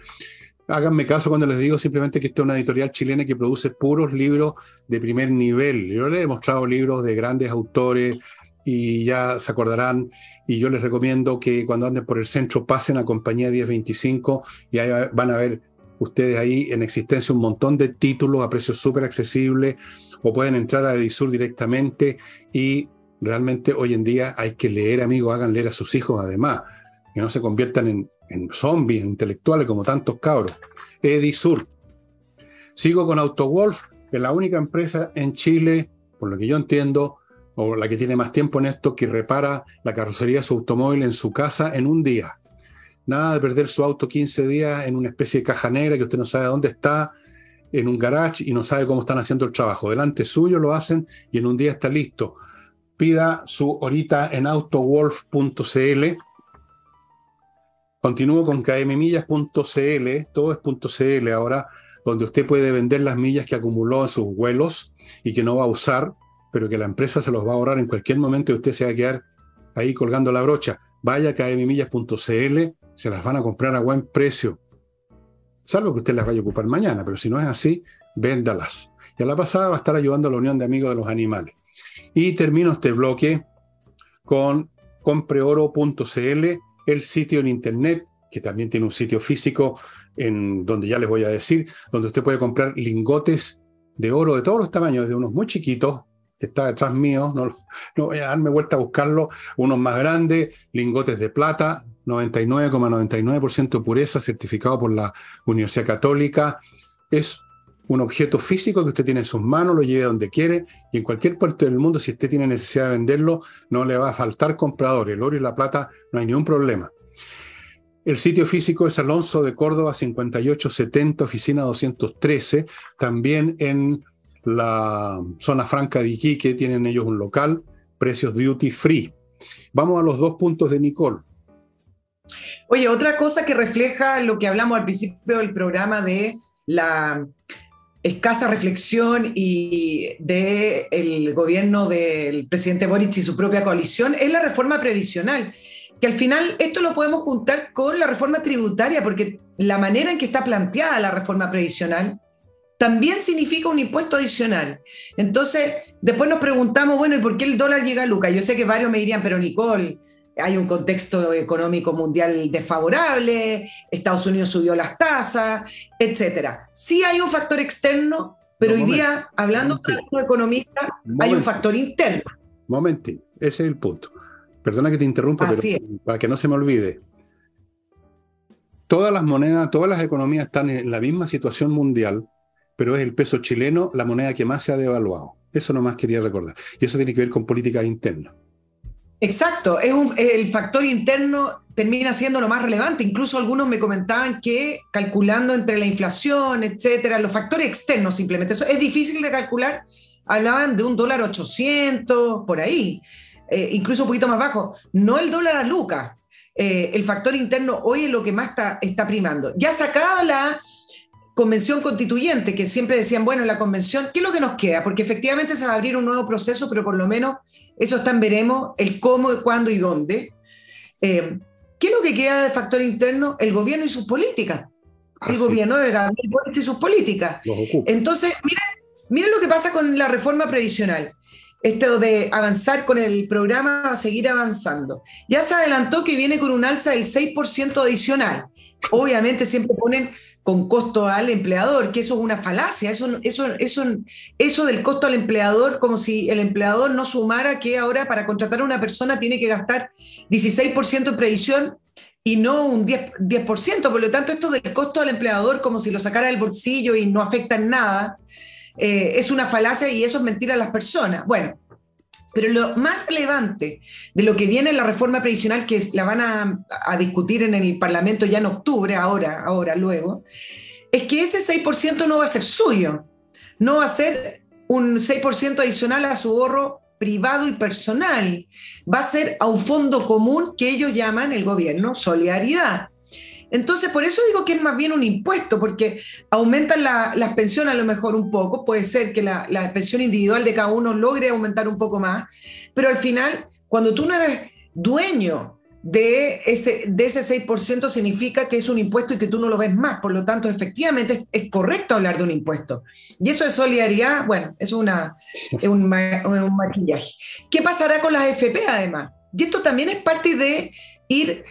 háganme caso cuando les digo simplemente que esta es una editorial chilena que produce puros libros de primer nivel. Yo les he mostrado libros de grandes autores y ya se acordarán, y yo les recomiendo que cuando anden por el centro pasen a Compañía 1025 y ahí van a ver ustedes ahí en existencia un montón de títulos a precios súper accesibles, o pueden entrar a Edisur directamente. Y realmente hoy en día hay que leer, amigos, hagan leer a sus hijos además, que no se conviertan en zombies intelectuales como tantos cabros. Edisur. Sigo con AutoWolf, que es la única empresa en Chile, por lo que yo entiendo, o la que tiene más tiempo en esto, que repara la carrocería de su automóvil en su casa en un día. Nada de perder su auto 15 días en una especie de caja negra que usted no sabe dónde está, en un garage, y no sabe cómo están haciendo el trabajo. Delante suyo lo hacen y en un día está listo. Pida su horita en autowolf.cl Continúo con kmmillas.cl, todo es .cl ahora, donde usted puede vender las millas que acumuló en sus vuelos y que no va a usar, pero que la empresa se los va a ahorrar en cualquier momento y usted se va a quedar ahí colgando la brocha. Vaya a kmmillas.cl, se las van a comprar a buen precio. Salvo que usted las vaya a ocupar mañana, pero si no es así, véndalas. Y a la pasada va a estar ayudando a la Unión de Amigos de los Animales. Y termino este bloque con compreoro.cl, el sitio en internet, que también tiene un sitio físico, en donde ya les voy a decir, donde usted puede comprar lingotes de oro de todos los tamaños, de unos muy chiquitos, que está detrás mío, no voy a darme vuelta a buscarlo, unos más grandes, lingotes de plata, 99,99% de pureza, certificado por la Universidad Católica. Es un objeto físico que usted tiene en sus manos, lo lleve donde quiere, y en cualquier parte del mundo, si usted tiene necesidad de venderlo, no le va a faltar comprador. El oro y la plata no hay ningún problema. El sitio físico es Alonso de Córdoba 5870, oficina 213. También en la zona franca de Iquique tienen ellos un local, precios duty free. Vamos a los 2 puntos de Nicole. Oye, otra cosa que refleja lo que hablamos al principio del programa de la escasa reflexión y del gobierno del presidente Boric y su propia coalición es la reforma previsional, que al final esto lo podemos juntar con la reforma tributaria, porque la manera en que está planteada la reforma previsional también significa un impuesto adicional. Entonces, después nos preguntamos, bueno, ¿y por qué el dólar llega a Lucas? Yo sé que varios me dirían, pero Nicole, hay un contexto económico mundial desfavorable, Estados Unidos subió las tasas, etcétera. Sí hay un factor externo, pero hoy día, hablando con los economistas, hay un factor interno. Momentín, ese es el punto. Perdona que te interrumpa, pero para que no se me olvide. Todas las monedas, todas las economías están en la misma situación mundial, pero es el peso chileno la moneda que más se ha devaluado. Eso nomás quería recordar. Y eso tiene que ver con políticas internas. Exacto, el factor interno termina siendo lo más relevante. Incluso algunos me comentaban que calculando entre la inflación, etcétera, los factores externos simplemente, eso es difícil de calcular. Hablaban de $1.800, por ahí, incluso un poquito más bajo. No el dólar a Lucas. El factor interno hoy es lo que más está primando. Ya sacado la convención constituyente, que siempre decían, bueno, la convención, ¿qué es lo que nos queda? Porque efectivamente se va a abrir un nuevo proceso, pero por lo menos eso está en veremos, el cómo, cuándo y dónde. ¿Qué es lo que queda de factor interno? El gobierno y sus políticas. El gobierno de Gabriel Boric y sus políticas. Entonces, miren lo que pasa con la reforma previsional. Esto de avanzar con el programa va a seguir avanzando. Ya se adelantó que viene con un alza del 6% adicional. Obviamente siempre ponen con costo al empleador, que eso es una falacia, eso del costo al empleador, como si el empleador no sumara que ahora para contratar a una persona tiene que gastar 16% en previsión y no un 10%. Por lo tanto, esto del costo al empleador, como si lo sacara del bolsillo y no afecta en nada, es una falacia y eso es mentir a las personas. Bueno, pero lo más relevante de lo que viene en la reforma previsional, que la van a discutir en el Parlamento ya en octubre, luego, es que ese 6% no va a ser suyo, no va a ser un 6% adicional a su ahorro privado y personal, va a ser a un fondo común que ellos llaman el gobierno solidaridad. Entonces, por eso digo que es más bien un impuesto, porque aumentan las pensiones a lo mejor un poco, puede ser que la pensión individual de cada uno logre aumentar un poco más, pero al final, cuando tú no eres dueño de ese 6%, significa que es un impuesto y que tú no lo ves más, por lo tanto, efectivamente es correcto hablar de un impuesto. Y eso de solidaridad, bueno, es un maquillaje. ¿Qué pasará con las FP además? Y esto también es parte de ir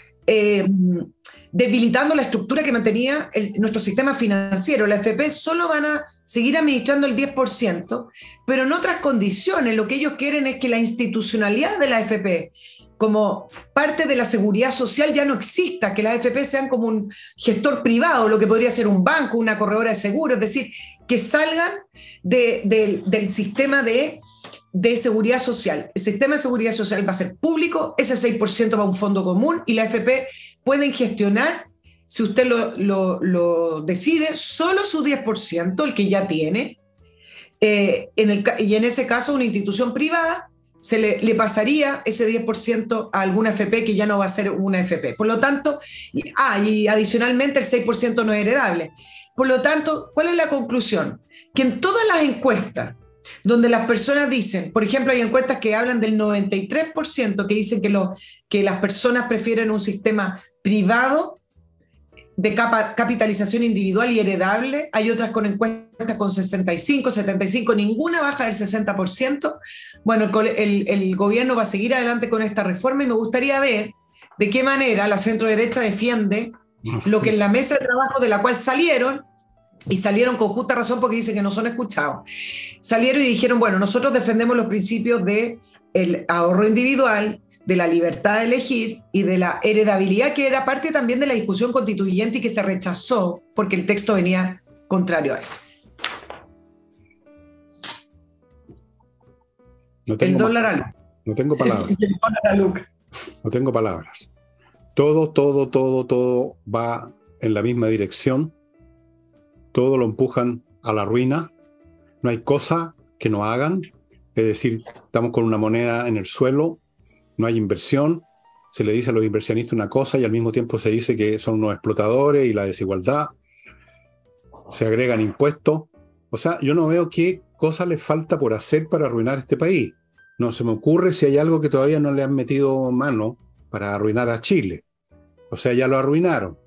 debilitando la estructura que mantenía nuestro sistema financiero. La AFP solo van a seguir administrando el 10%, pero en otras condiciones. Lo que ellos quieren es que la institucionalidad de la AFP como parte de la seguridad social ya no exista, que las AFP sean como un gestor privado, lo que podría ser un banco, una corredora de seguros, es decir, que salgan del sistema de seguridad social. El sistema de seguridad social va a ser público, ese 6% va a un fondo común y la AFP pueden gestionar, si usted lo decide, solo su 10%, el que ya tiene, y en ese caso una institución privada le pasaría ese 10% a alguna FP que ya no va a ser una FP. Por lo tanto, y adicionalmente el 6% no es heredable. Por lo tanto, ¿cuál es la conclusión? Que en todas las encuestas donde las personas dicen, por ejemplo, hay encuestas que hablan del 93% que dicen que las personas prefieren un sistema privado de capitalización individual y heredable, hay otras con encuestas con 65, 75, ninguna baja del 60%. Bueno, el gobierno va a seguir adelante con esta reforma y me gustaría ver de qué manera la centro-derecha defiende lo que en la mesa de trabajo de la cual salieron, y salieron con justa razón porque dicen que no son escuchados, salieron y dijeron, bueno, nosotros defendemos los principios del ahorro individual, de la libertad de elegir y de la heredabilidad, que era parte también de la discusión constituyente y que se rechazó porque el texto venía contrario a eso. No tengo palabras. No tengo palabras. Todo va en la misma dirección. Todo lo empujan a la ruina. No hay cosa que no hagan. Es decir, estamos con una moneda en el suelo. No hay inversión, se le dice a los inversionistas una cosa y al mismo tiempo se dice que son unos explotadores y la desigualdad, se agregan impuestos. O sea, yo no veo qué cosa les falta por hacer para arruinar este país. No se me ocurre si hay algo que todavía no le han metido mano para arruinar a Chile. O sea, ya lo arruinaron.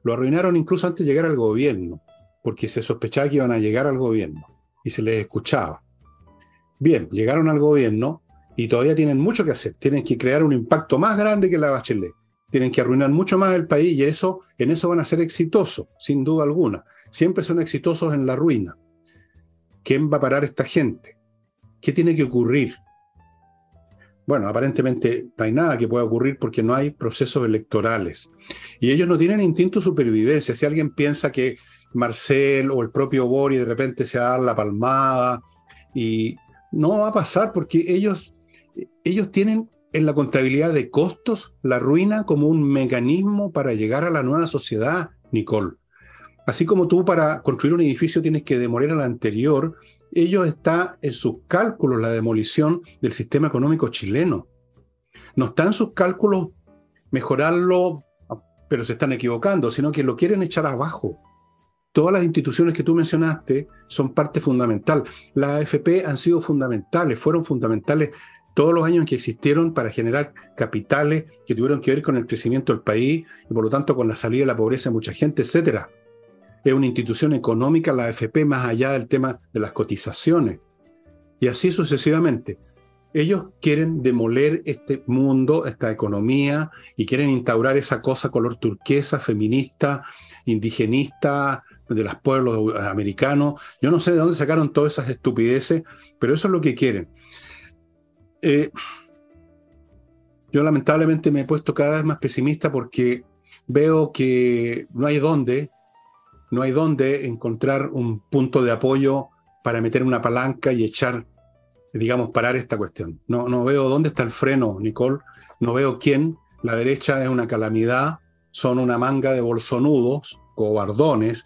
Lo arruinaron incluso antes de llegar al gobierno, porque se sospechaba que iban a llegar al gobierno y se les escuchaba. Bien, llegaron al gobierno y todavía tienen mucho que hacer. Tienen que crear un impacto más grande que la Bachelet. Tienen que arruinar mucho más el país y en eso van a ser exitosos, sin duda alguna. Siempre son exitosos en la ruina. ¿Quién va a parar a esta gente? ¿Qué tiene que ocurrir? Bueno, aparentemente no hay nada que pueda ocurrir porque no hay procesos electorales. Y ellos no tienen instinto de supervivencia. Si alguien piensa que Marcel o el propio Boric de repente se va a dar la palmada, y no va a pasar porque ellos tienen en la contabilidad de costos la ruina como un mecanismo para llegar a la nueva sociedad, Nicole. Así como tú para construir un edificio tienes que demoler al anterior, ellos está en sus cálculos la demolición del sistema económico chileno. No está en sus cálculos mejorarlo, pero se están equivocando, sino que lo quieren echar abajo. Todas las instituciones que tú mencionaste son parte fundamental. Las AFP han sido fundamentales, fueron fundamentales todos los años que existieron para generar capitales que tuvieron que ver con el crecimiento del país y por lo tanto con la salida de la pobreza de mucha gente, etc. Es una institución económica la AFP más allá del tema de las cotizaciones. Y así sucesivamente. Ellos quieren demoler este mundo, esta economía, y quieren instaurar esa cosa color turquesa, feminista, indigenista, de los pueblos americanos. Yo no sé de dónde sacaron todas esas estupideces, pero eso es lo que quieren. Yo lamentablemente me he puesto cada vez más pesimista porque veo que no hay dónde encontrar un punto de apoyo para meter una palanca y echar, digamos, parar esta cuestión. No veo dónde está el freno, Nicole. No veo quién. La derecha es una calamidad. Son una manga de bolsonudos, cobardones,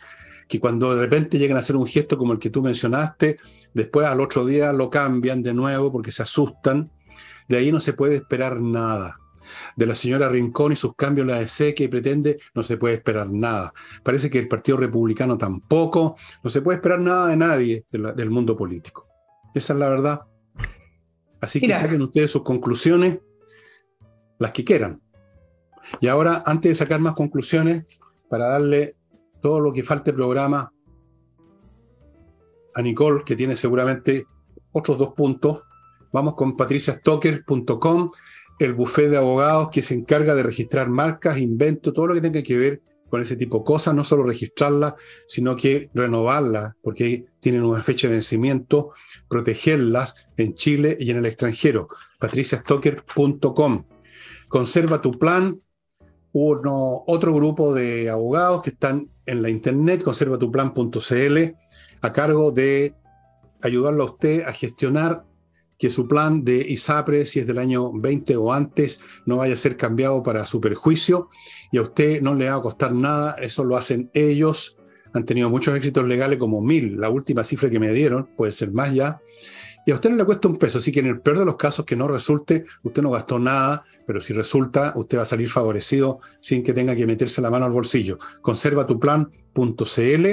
que cuando de repente llegan a hacer un gesto como el que tú mencionaste, después al otro día lo cambian de nuevo porque se asustan. De ahí no se puede esperar nada. De la señora Rincón y sus cambios en la ADC que pretende, no se puede esperar nada. Parece que el Partido Republicano tampoco. No se puede esperar nada de nadie del mundo político. Esa es la verdad. Así que saquen ustedes sus conclusiones, las que quieran. Y ahora, antes de sacar más conclusiones, para darle todo lo que falte programa a Nicole, que tiene seguramente otros 2 puntos, vamos con patriciastocker.com, el bufete de abogados que se encarga de registrar marcas, inventos, todo lo que tenga que ver con ese tipo de cosas, no solo registrarlas, sino que renovarlas, porque tienen una fecha de vencimiento, protegerlas en Chile y en el extranjero. patriciastocker.com. Conserva tu plan, otro grupo de abogados que están en la internet, conservatuplan.cl, a cargo de ayudarlo a usted a gestionar que su plan de ISAPRE, si es del año 20 o antes, no vaya a ser cambiado para su perjuicio, y a usted no le va a costar nada. Eso lo hacen ellos. Han tenido muchos éxitos legales, como 1000, la última cifra que me dieron, puede ser más ya, Y a usted no le cuesta un peso, así que en el peor de los casos que no resulte, usted no gastó nada, pero si resulta, usted va a salir favorecido sin que tenga que meterse la mano al bolsillo. Conservatuplan.cl.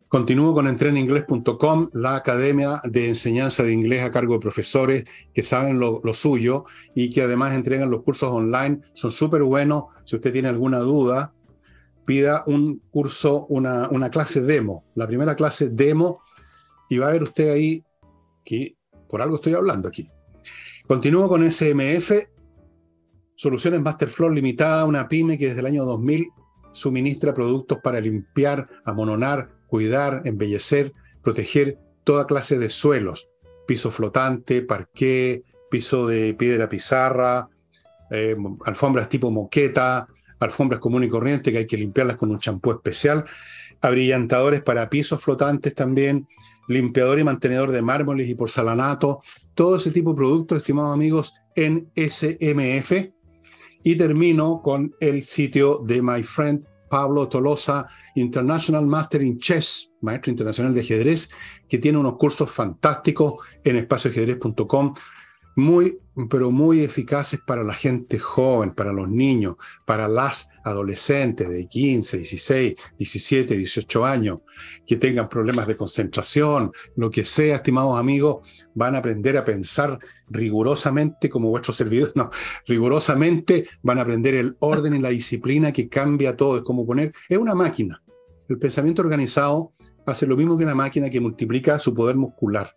Continúo con entreninglés.com, la academia de enseñanza de inglés a cargo de profesores que saben lo suyo y que además entregan los cursos online. Son súper buenos. Si usted tiene alguna duda, pida un curso, una clase demo. La primera clase demo, y va a ver usted ahí que por algo estoy hablando aquí. Continúo con SMF, Soluciones Masterfloor Limitada, una pyme que desde el año 2000 suministra productos para limpiar, amononar, cuidar, embellecer, proteger toda clase de suelos. Piso flotante, parqué, piso de piedra pizarra, alfombras tipo moqueta, alfombras común y corriente que hay que limpiarlas con un champú especial, abrillantadores para pisos flotantes también, limpiador y mantenedor de mármoles y porcelanato, todo ese tipo de productos, estimados amigos, en SMF. Y termino con el sitio de my friend Pablo Tolosa, International Master in Chess, maestro internacional de ajedrez, que tiene unos cursos fantásticos en espacioajedrez.com, muy, pero muy eficaces para la gente joven, para los niños, para las adolescentes de 15, 16, 17, 18 años, que tengan problemas de concentración, lo que sea, estimados amigos, van a aprender a pensar rigurosamente como vuestros servidores, no, rigurosamente van a aprender el orden y la disciplina que cambia todo, es como poner, es una máquina. El pensamiento organizado hace lo mismo que una máquina que multiplica su poder muscular.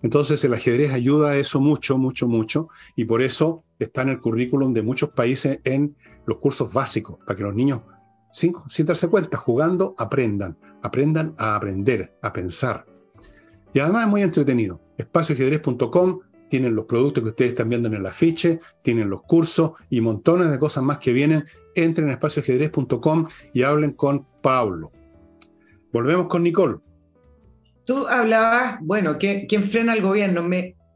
Entonces el ajedrez ayuda a eso mucho, mucho, mucho, y por eso está en el currículum de muchos países en los cursos básicos, para que los niños, sin darse cuenta, jugando, aprendan a aprender, a pensar. Y además es muy entretenido. Espacioajedrez.com, tienen los productos que ustedes están viendo en el afiche, tienen los cursos y montones de cosas más que vienen. Entren en espacioajedrez.com y hablen con Pablo. Volvemos con Nicole. Tú hablabas, bueno, ¿quién frena al gobierno?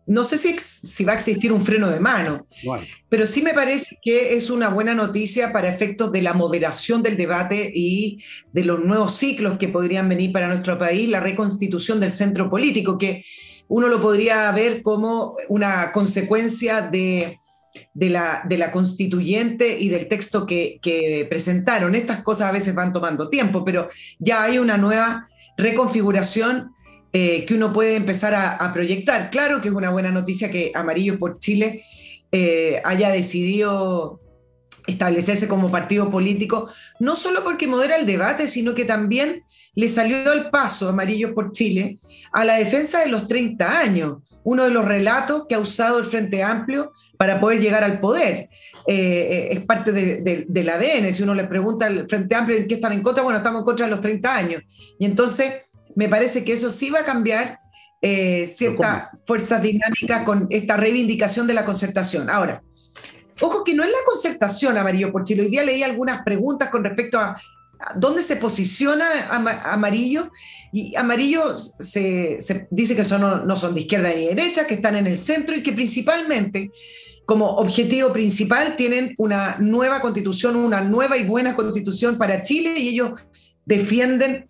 No sé si va a existir un freno de mano, Bueno, pero sí me parece que es una buena noticia para efectos de la moderación del debate y de los nuevos ciclos que podrían venir para nuestro país, la reconstitución del centro político, que uno lo podría ver como una consecuencia de la constituyente y del texto que presentaron. Estas cosas a veces van tomando tiempo, pero ya hay una nueva reconfiguración que uno puede empezar a proyectar. Claro que es una buena noticia que Amarillo por Chile haya decidido establecerse como partido político, no solo porque modera el debate, sino que también le salió al paso Amarillo por Chile a la defensa de los 30 años, uno de los relatos que ha usado el Frente Amplio para poder llegar al poder. Es parte del ADN. Si uno le pregunta al Frente Amplio en qué están en contra, bueno, estamos en contra de los 30 años. Y entonces me parece que eso sí va a cambiar ciertas fuerzas dinámicas con esta reivindicación de la concertación. Ahora, ojo que no es la concertación, Amarillo por Chile. Hoy día leí algunas preguntas con respecto a dónde se posiciona Amarillo, y Amarillo se dice que no son de izquierda ni de derecha, que están en el centro y que principalmente, como objetivo principal, tienen una nueva constitución, una nueva y buena constitución para Chile, y ellos defienden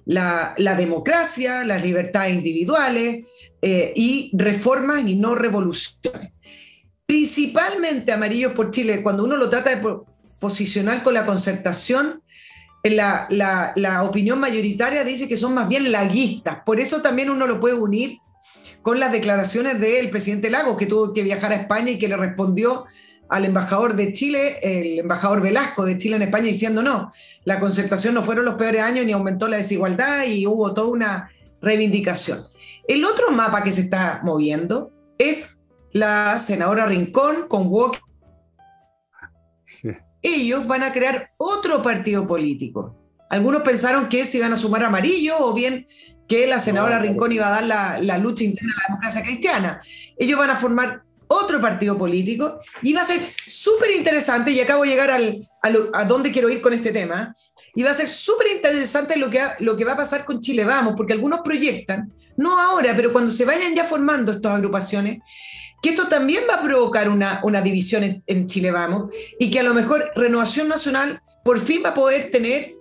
la democracia, las libertades individuales y reformas y no revoluciones. Principalmente Amarillo por Chile, cuando uno lo trata de posicionar con la concertación, la opinión mayoritaria dice que son más bien laguistas. Por eso también uno lo puede unir con las declaraciones del presidente Lagos, que tuvo que viajar a España y que le respondió al embajador de Chile, el embajador Velasco de Chile en España, diciendo no, la concertación no fueron los peores años ni aumentó la desigualdad, y hubo toda una reivindicación. El otro mapa que se está moviendo es la senadora Rincón con Walker. sí. Ellos van a crear otro partido político. Algunos pensaron que se iban a sumar a Amarillo, o bien que la senadora Rincón iba a dar la lucha interna a la democracia cristiana. Ellos van a formar otro partido político y va a ser súper interesante, y acabo de llegar a dónde quiero ir con este tema, y va a ser súper interesante lo que va a pasar con Chile Vamos, porque algunos proyectan, no ahora, pero cuando se vayan ya formando estas agrupaciones, que esto también va a provocar una división en Chile Vamos, y que a lo mejor Renovación Nacional por fin va a poder tener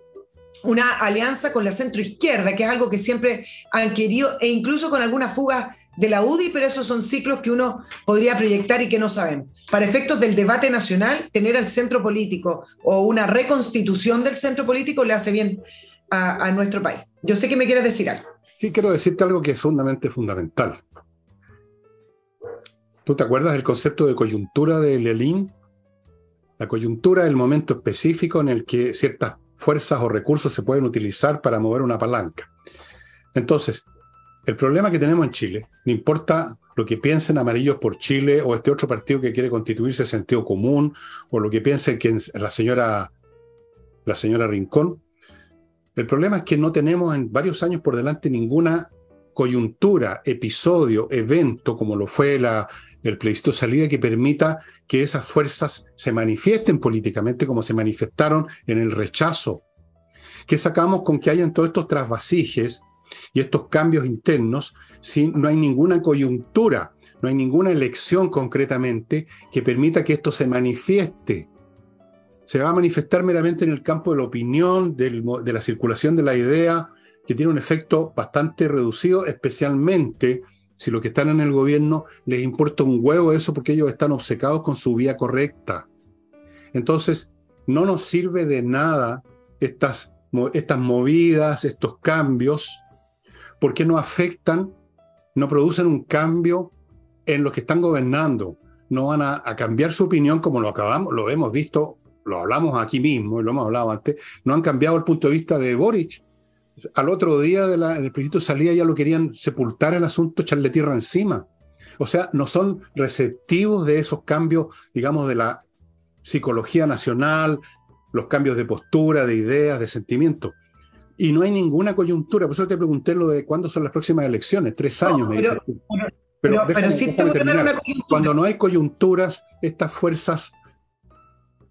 una alianza con la centroizquierda, que es algo que siempre han querido, e incluso con algunas fugas de la UDI, pero esos son ciclos que uno podría proyectar y que no sabemos. Para efectos del debate nacional, tener al centro político o una reconstitución del centro político le hace bien a nuestro país. Yo sé que me quieres decir algo. Sí, quiero decirte algo que es fundamental. ¿Tú te acuerdas del concepto de coyuntura de Lenin? La coyuntura es el momento específico en el que ciertas fuerzas o recursos se pueden utilizar para mover una palanca. Entonces, el problema que tenemos en Chile, no importa lo que piensen Amarillos por Chile o este otro partido que quiere constituirse Sentido Común, o lo que piense la señora Rincón, el problema es que no tenemos en varios años por delante ninguna coyuntura, episodio, evento, como lo fue el plebiscito de salida, que permita que esas fuerzas se manifiesten políticamente como se manifestaron en el rechazo. ¿Qué sacamos con que hayan todos estos trasvasijes y estos cambios internos si no hay ninguna coyuntura, no hay ninguna elección concretamente que permita que esto se manifieste? Se va a manifestar meramente en el campo de la opinión, de la circulación de la idea, que tiene un efecto bastante reducido, especialmente si los que están en el gobierno les importa un huevo eso porque ellos están obcecados con su vía correcta. Entonces, no nos sirve de nada estas movidas, estos cambios, porque no afectan, no producen un cambio en los que están gobernando. No van a cambiar su opinión como lo hemos visto, lo hablamos aquí mismo y lo hemos hablado antes. No han cambiado el punto de vista de Boric. Al otro día del plebiscito de salida ya lo querían sepultar el asunto, echarle tierra encima. O sea, no son receptivos de esos cambios, digamos, de la psicología nacional, los cambios de postura, de ideas, de sentimientos. Y no hay ninguna coyuntura. Por eso te pregunté lo de cuándo son las próximas elecciones. 3 años, me dices tú. Pero déjame terminar. Cuando no hay coyunturas, estas fuerzas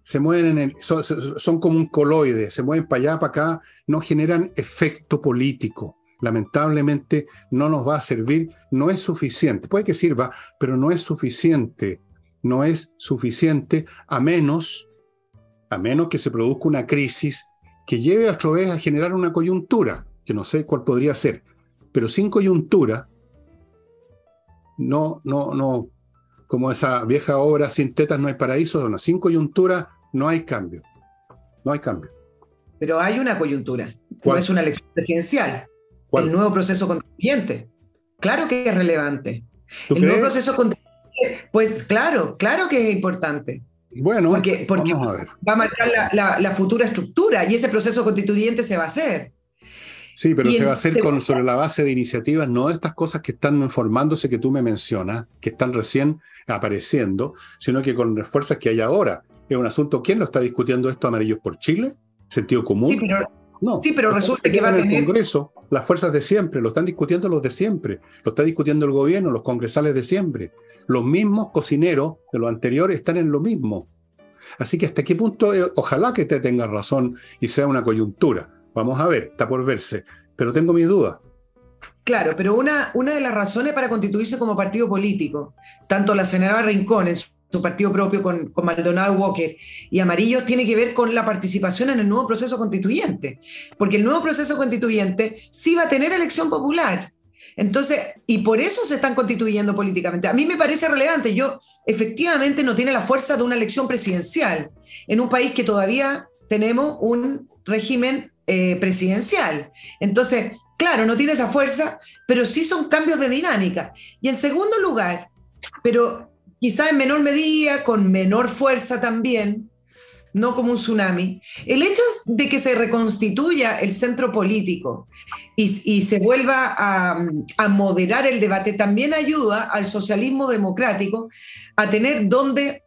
se mueven son como un coloide, se mueven para allá, para acá, no generan efecto político. Lamentablemente no nos va a servir, no es suficiente. Puede que sirva, pero no es suficiente. No es suficiente a menos que se produzca una crisis que lleve a otra vez a generar una coyuntura, que no sé cuál podría ser. Pero sin coyuntura, no, como esa vieja obra, sin tetas no hay paraíso, sin coyuntura no hay cambio. No hay cambio. Pero hay una coyuntura. ¿Cuál? No es una elección presidencial. ¿Cuál? El nuevo proceso constituyente. Claro que es relevante. ¿Tú El crees? nuevo proceso constituyente, pues claro que es importante. Bueno, Porque vamos a ver. va a marcar la futura estructura y ese proceso constituyente se va a hacer. Sí, pero Y se va a hacer segundo, sobre la base de iniciativas, no de estas cosas que están formándose que tú me mencionas, que están recién apareciendo, sino que con las fuerzas que hay ahora. Es un asunto, ¿quién lo está discutiendo esto? ¿Amarillos por Chile? ¿Sentido común? No. sí, pero resulta que va a en el tener... Congreso, las fuerzas de siempre, lo están discutiendo los de siempre, lo está discutiendo el gobierno, los congresales de siempre. Los mismos cocineros de los anteriores están en lo mismo. Así que hasta qué punto, ojalá que te tengas razón y sea una coyuntura. Vamos a ver, está por verse, pero tengo mis dudas. Claro, pero una de las razones para constituirse como partido político, tanto la senadora Rincón en su partido propio con Maldonado Walker y Amarillos, tiene que ver con la participación en el nuevo proceso constituyente, porque el nuevo proceso constituyente sí va a tener elección popular. Entonces, y por eso se están constituyendo políticamente. A mí me parece relevante. Efectivamente, no tiene la fuerza de una elección presidencial en un país que todavía tenemos un régimen presidencial. Entonces, claro, no tiene esa fuerza, pero sí son cambios de dinámica. Y en segundo lugar, pero quizá en menor medida, con menor fuerza también, no como un tsunami, el hecho de que se reconstituya el centro político y se vuelva a moderar el debate también ayuda al socialismo democrático a tener dónde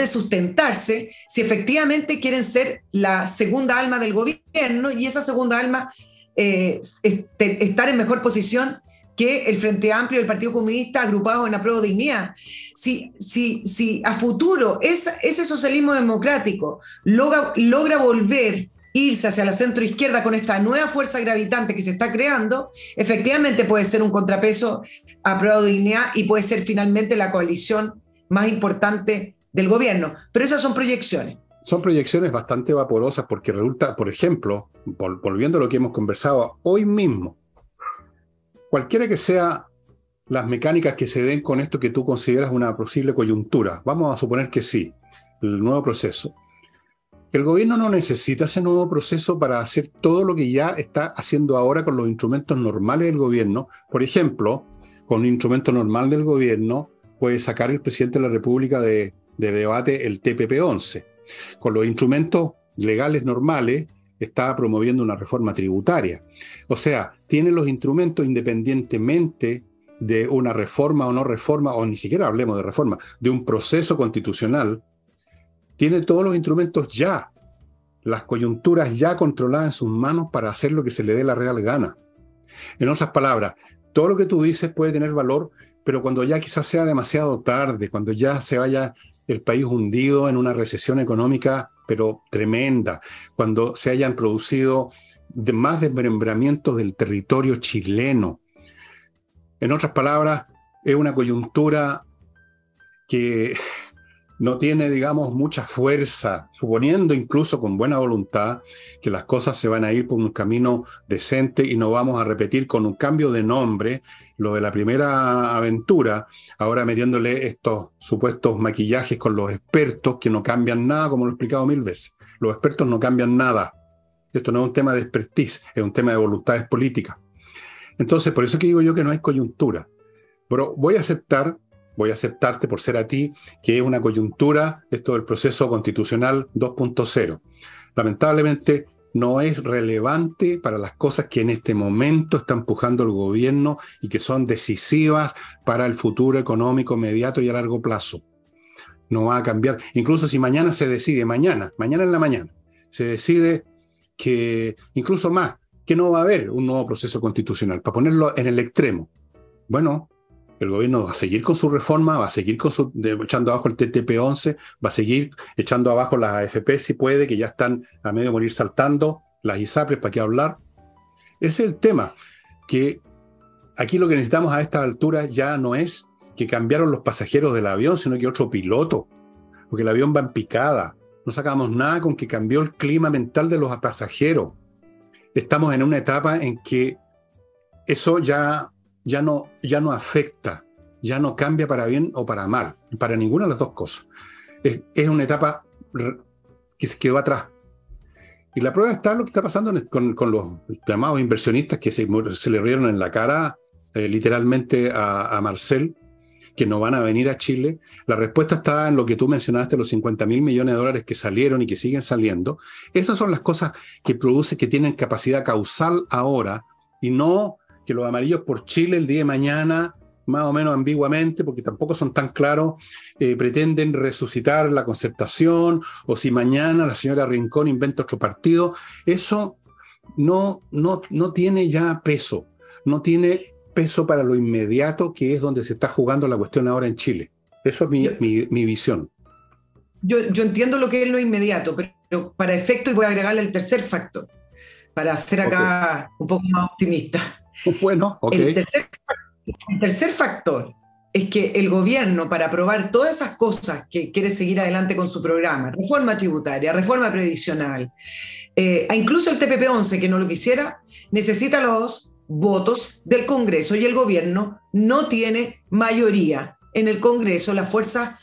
sustentarse si efectivamente quieren ser la segunda alma del gobierno y esa segunda alma estar en mejor posición que el Frente Amplio y el Partido Comunista agrupados en Apruebo Dignidad. Si a futuro ese socialismo democrático logra volver, irse hacia la centroizquierda con esta nueva fuerza gravitante que se está creando, efectivamente puede ser un contrapeso a Apruebo Dignidad y puede ser finalmente la coalición más importante del gobierno. Pero esas son proyecciones. Son proyecciones bastante vaporosas porque resulta, por ejemplo, volviendo a lo que hemos conversado hoy mismo, cualquiera que sea las mecánicas que se den con esto que tú consideras una posible coyuntura, vamos a suponer que sí, el nuevo proceso. El gobierno no necesita ese nuevo proceso para hacer todo lo que ya está haciendo ahora con los instrumentos normales del gobierno. Por ejemplo, con un instrumento normal del gobierno puede sacar el presidente de la República de debate el TPP-11. Con los instrumentos legales normales está promoviendo una reforma tributaria. O sea, tiene los instrumentos independientemente de una reforma o no reforma, o ni siquiera hablemos de reforma, de un proceso constitucional, tiene todos los instrumentos ya, las coyunturas ya controladas en sus manos para hacer lo que se le dé la real gana. En otras palabras, todo lo que tú dices puede tener valor, pero cuando ya quizás sea demasiado tarde, cuando ya se vaya el país hundido en una recesión económica, pero tremenda, cuando se hayan producido más desmembramientos del territorio chileno. En otras palabras, es una coyuntura que no tiene, digamos, mucha fuerza, suponiendo incluso con buena voluntad que las cosas se van a ir por un camino decente y no vamos a repetir con un cambio de nombre lo de la primera aventura, ahora metiéndole estos supuestos maquillajes con los expertos que no cambian nada, como lo he explicado 1000 veces. Los expertos no cambian nada. Esto no es un tema de expertise, es un tema de voluntades políticas. Entonces, por eso que digo yo que no hay coyuntura. Pero voy a aceptarte por ser a ti, que es una coyuntura esto del proceso constitucional 2.0. Lamentablemente no es relevante para las cosas que en este momento está empujando el gobierno y que son decisivas para el futuro económico inmediato y a largo plazo. No va a cambiar. Incluso si mañana se decide, mañana en la mañana, se decide que, incluso más, que no va a haber un nuevo proceso constitucional, para ponerlo en el extremo. Bueno, el gobierno va a seguir con su reforma, va a seguir echando abajo el TTP-11, va a seguir echando abajo las AFP si puede, que ya están a medio de morir saltando, las ISAPRES, ¿para qué hablar? Ese es el tema, que aquí lo que necesitamos a esta altura ya no es que cambiaron los pasajeros del avión, sino que otro piloto, porque el avión va en picada. No sacamos nada con que cambió el clima mental de los pasajeros. Estamos en una etapa en que eso ya no afecta, ya no cambia para bien o para mal, para ninguna de las dos cosas. Es una etapa que se quedó atrás. Y la prueba está lo que está pasando con los llamados inversionistas que se le rieron en la cara literalmente a Marcel, que no van a venir a Chile. La respuesta está en lo que tú mencionaste, los 50.000 millones de dólares que salieron y que siguen saliendo. Esas son las cosas que producen, que tienen capacidad causal ahora, y no que los amarillos por Chile el día de mañana, más o menos ambiguamente, porque tampoco son tan claros, pretenden resucitar la concertación, o si mañana la señora Rincón inventa otro partido. Eso no tiene ya peso, no tiene peso para lo inmediato, que es donde se está jugando la cuestión ahora en Chile. Eso es mi visión. Yo entiendo lo que es lo inmediato, pero para efecto, y voy a agregarle el tercer factor, para ser acá un poco más optimista. Bueno, ok. El tercer factor es que el gobierno, para aprobar todas esas cosas que quiere seguir adelante con su programa, reforma tributaria, reforma previsional, incluso el TPP-11, que no lo quisiera, necesita los votos del Congreso, y el gobierno no tiene mayoría en el Congreso. Las fuerzas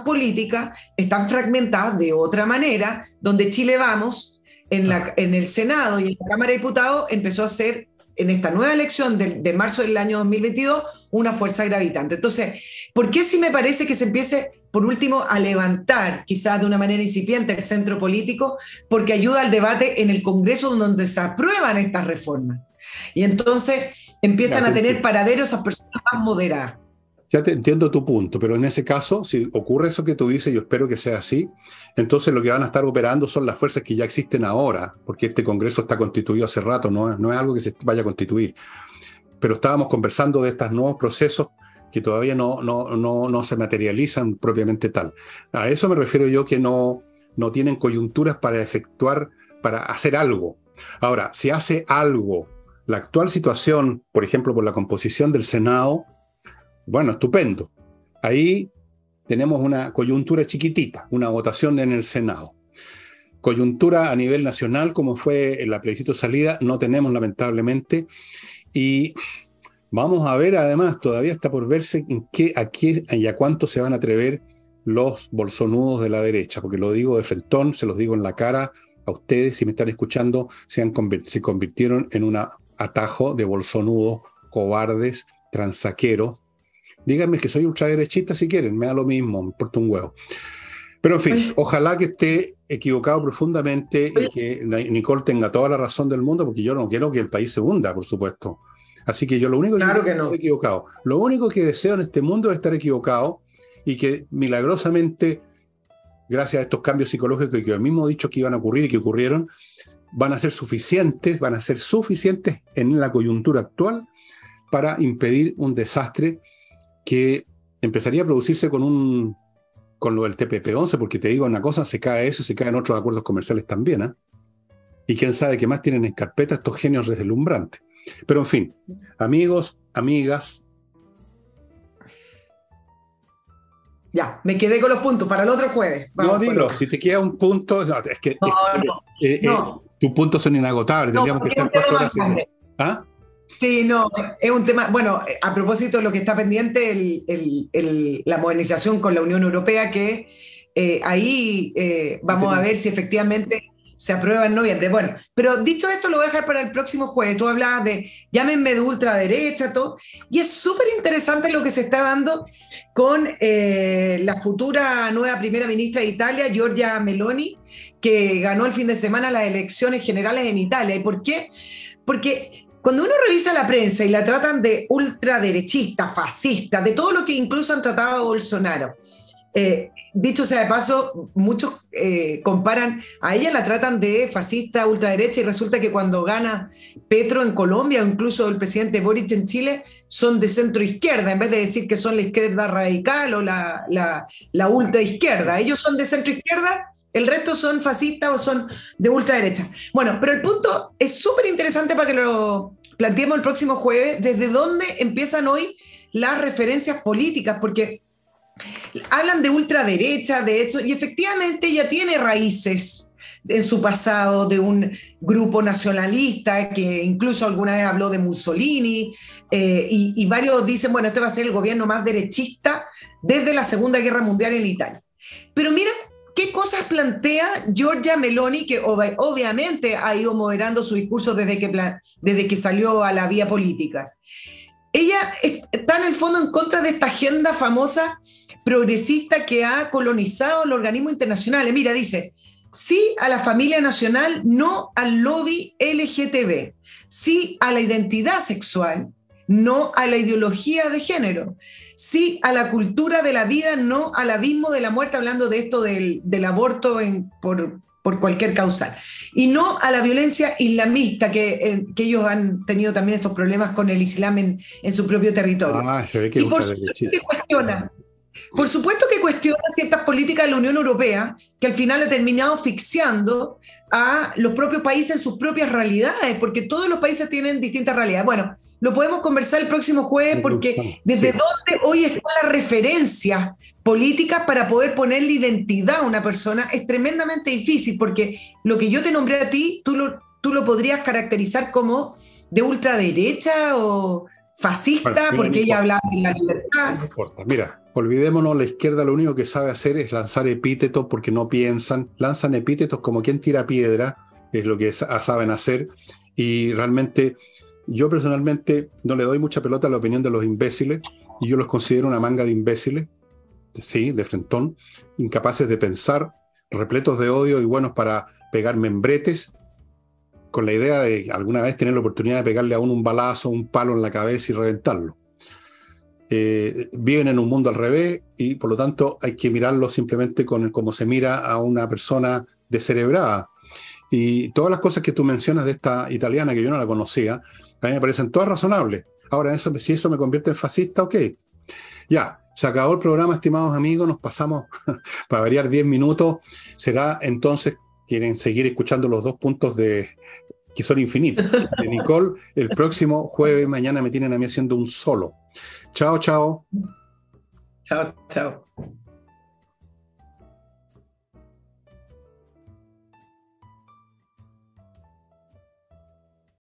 políticas están fragmentadas de otra manera, donde Chile Vamos en el Senado y en la Cámara de Diputados empezó a ser, en esta nueva elección de marzo del año 2022, una fuerza gravitante. Entonces, ¿por qué si me parece que se empiece, por último, a levantar, quizás de una manera incipiente, el centro político? Porque ayuda al debate en el Congreso, donde se aprueban estas reformas. Y entonces empiezan a tener paradero esas personas más moderadas. Ya te entiendo tu punto, pero en ese caso, si ocurre eso que tú dices, yo espero que sea así, entonces lo que van a estar operando son las fuerzas que ya existen ahora, porque este Congreso está constituido hace rato, no es algo que se vaya a constituir. Pero estábamos conversando de estos nuevos procesos que todavía no se materializan propiamente tal. A eso me refiero yo, que no tienen coyunturas para hacer algo. Ahora, si hace algo la actual situación, por ejemplo, por la composición del Senado, bueno, estupendo. Ahí tenemos una coyuntura chiquitita, una votación en el Senado. Coyuntura a nivel nacional, como fue en la plebiscito salida, no tenemos lamentablemente. Y vamos a ver, además, todavía está por verse a qué y a cuánto se van a atrever los bolsonudos de la derecha, porque lo digo de frentón, se los digo en la cara a ustedes, si me están escuchando, se convirtieron en un atajo de bolsonudos, cobardes, transaqueros. Díganme que soy ultraderechista si quieren, me da lo mismo, me importa un huevo. Pero en fin, ojalá que esté equivocado profundamente y que Nicole tenga toda la razón del mundo, porque yo no quiero que el país se hunda, por supuesto. Así que yo lo único Claro que es no. estar equivocado. Lo único que deseo en este mundo es estar equivocado y que milagrosamente, gracias a estos cambios psicológicos que yo mismo he dicho que iban a ocurrir y que ocurrieron, van a ser suficientes en la coyuntura actual para impedir un desastre que empezaría a producirse con lo del TPP-11, porque te digo una cosa, se cae eso, se caen otros acuerdos comerciales también, ¿eh? Y quién sabe qué más tienen en carpeta estos genios deslumbrantes. Pero en fin, amigos, amigas. Ya, me quedé con los puntos para el otro jueves. No, dilo, si te queda un punto, no, No. tus puntos son inagotables, tendríamos que estar 4 horas. ¿Ah? Sí, no, es un tema, bueno, a propósito de lo que está pendiente, la modernización con la Unión Europea, que ahí vamos a ver si efectivamente se aprueba en noviembre. Bueno, pero dicho esto, lo voy a dejar para el próximo jueves. Tú hablabas de, llámenme de ultraderecha, todo, y es súper interesante lo que se está dando con la futura nueva primera ministra de Italia, Giorgia Meloni, que ganó el fin de semana las elecciones generales en Italia. ¿Y por qué? Porque cuando uno revisa la prensa y la tratan de ultraderechista, fascista, de todo lo que incluso han tratado a Bolsonaro, dicho sea de paso, muchos comparan, a ella la tratan de fascista, ultraderecha, y resulta que cuando gana Petro en Colombia, o incluso el presidente Boric en Chile, son de centro izquierda, en vez de decir que son la izquierda radical o la ultraizquierda. Ellos son de centro izquierda, el resto son fascistas o son de ultraderecha. Bueno, pero el punto es súper interesante para que lo planteemos el próximo jueves, desde dónde empiezan hoy las referencias políticas, porque hablan de ultraderecha, de hecho, y efectivamente ella tiene raíces en su pasado de un grupo nacionalista que incluso alguna vez habló de Mussolini, y varios dicen, bueno, este va a ser el gobierno más derechista desde la Segunda Guerra Mundial en Italia. Pero mira qué cosas plantea Giorgia Meloni, que obviamente ha ido moderando su discurso desde que salió a la vía política. Ella está en el fondo en contra de esta agenda famosa progresista que ha colonizado los organismos internacionales. Mira, dice, sí a la familia nacional, no al lobby LGTB, sí a la identidad sexual, no a la ideología de género, sí a la cultura de la vida, no al abismo de la muerte, hablando de esto del aborto por cualquier causal, y no a la violencia islamista, que ellos han tenido también estos problemas con el Islam en su propio territorio. Se ve que y por supuesto que cuestiona ciertas políticas de la Unión Europea, que al final ha terminado asfixiando a los propios países en sus propias realidades, porque todos los países tienen distintas realidades. Bueno, lo podemos conversar el próximo jueves, porque desde dónde hoy están las referencias políticas para poder ponerle identidad a una persona es tremendamente difícil, porque lo que yo te nombré a ti, tú lo podrías caracterizar como de ultraderecha o fascista, porque ella hablaba de la libertad. No importa, mira. Olvidémonos, la izquierda lo único que sabe hacer es lanzar epítetos porque no piensan, lanzan epítetos como quien tira piedra, es lo que saben hacer, y realmente yo personalmente no le doy mucha pelota a la opinión de los imbéciles, y yo los considero una manga de imbéciles, sí, de frentón, incapaces de pensar, repletos de odio y buenos para pegar membretes, con la idea de alguna vez tener la oportunidad de pegarle a uno un balazo, un palo en la cabeza y reventarlo. Viven en un mundo al revés y por lo tanto hay que mirarlo simplemente como se mira a una persona descerebrada. Y todas las cosas que tú mencionas de esta italiana, que yo no la conocía, a mí me parecen todas razonables. Ahora, si eso me convierte en fascista, ok. Ya, se acabó el programa, estimados amigos, nos pasamos para variar 10 minutos. Será entonces, quieren seguir escuchando los 2 puntos que son infinitos, de Nicole, el próximo jueves. Mañana me tienen a mí haciendo un solo. Chao, chao. Chao, chao.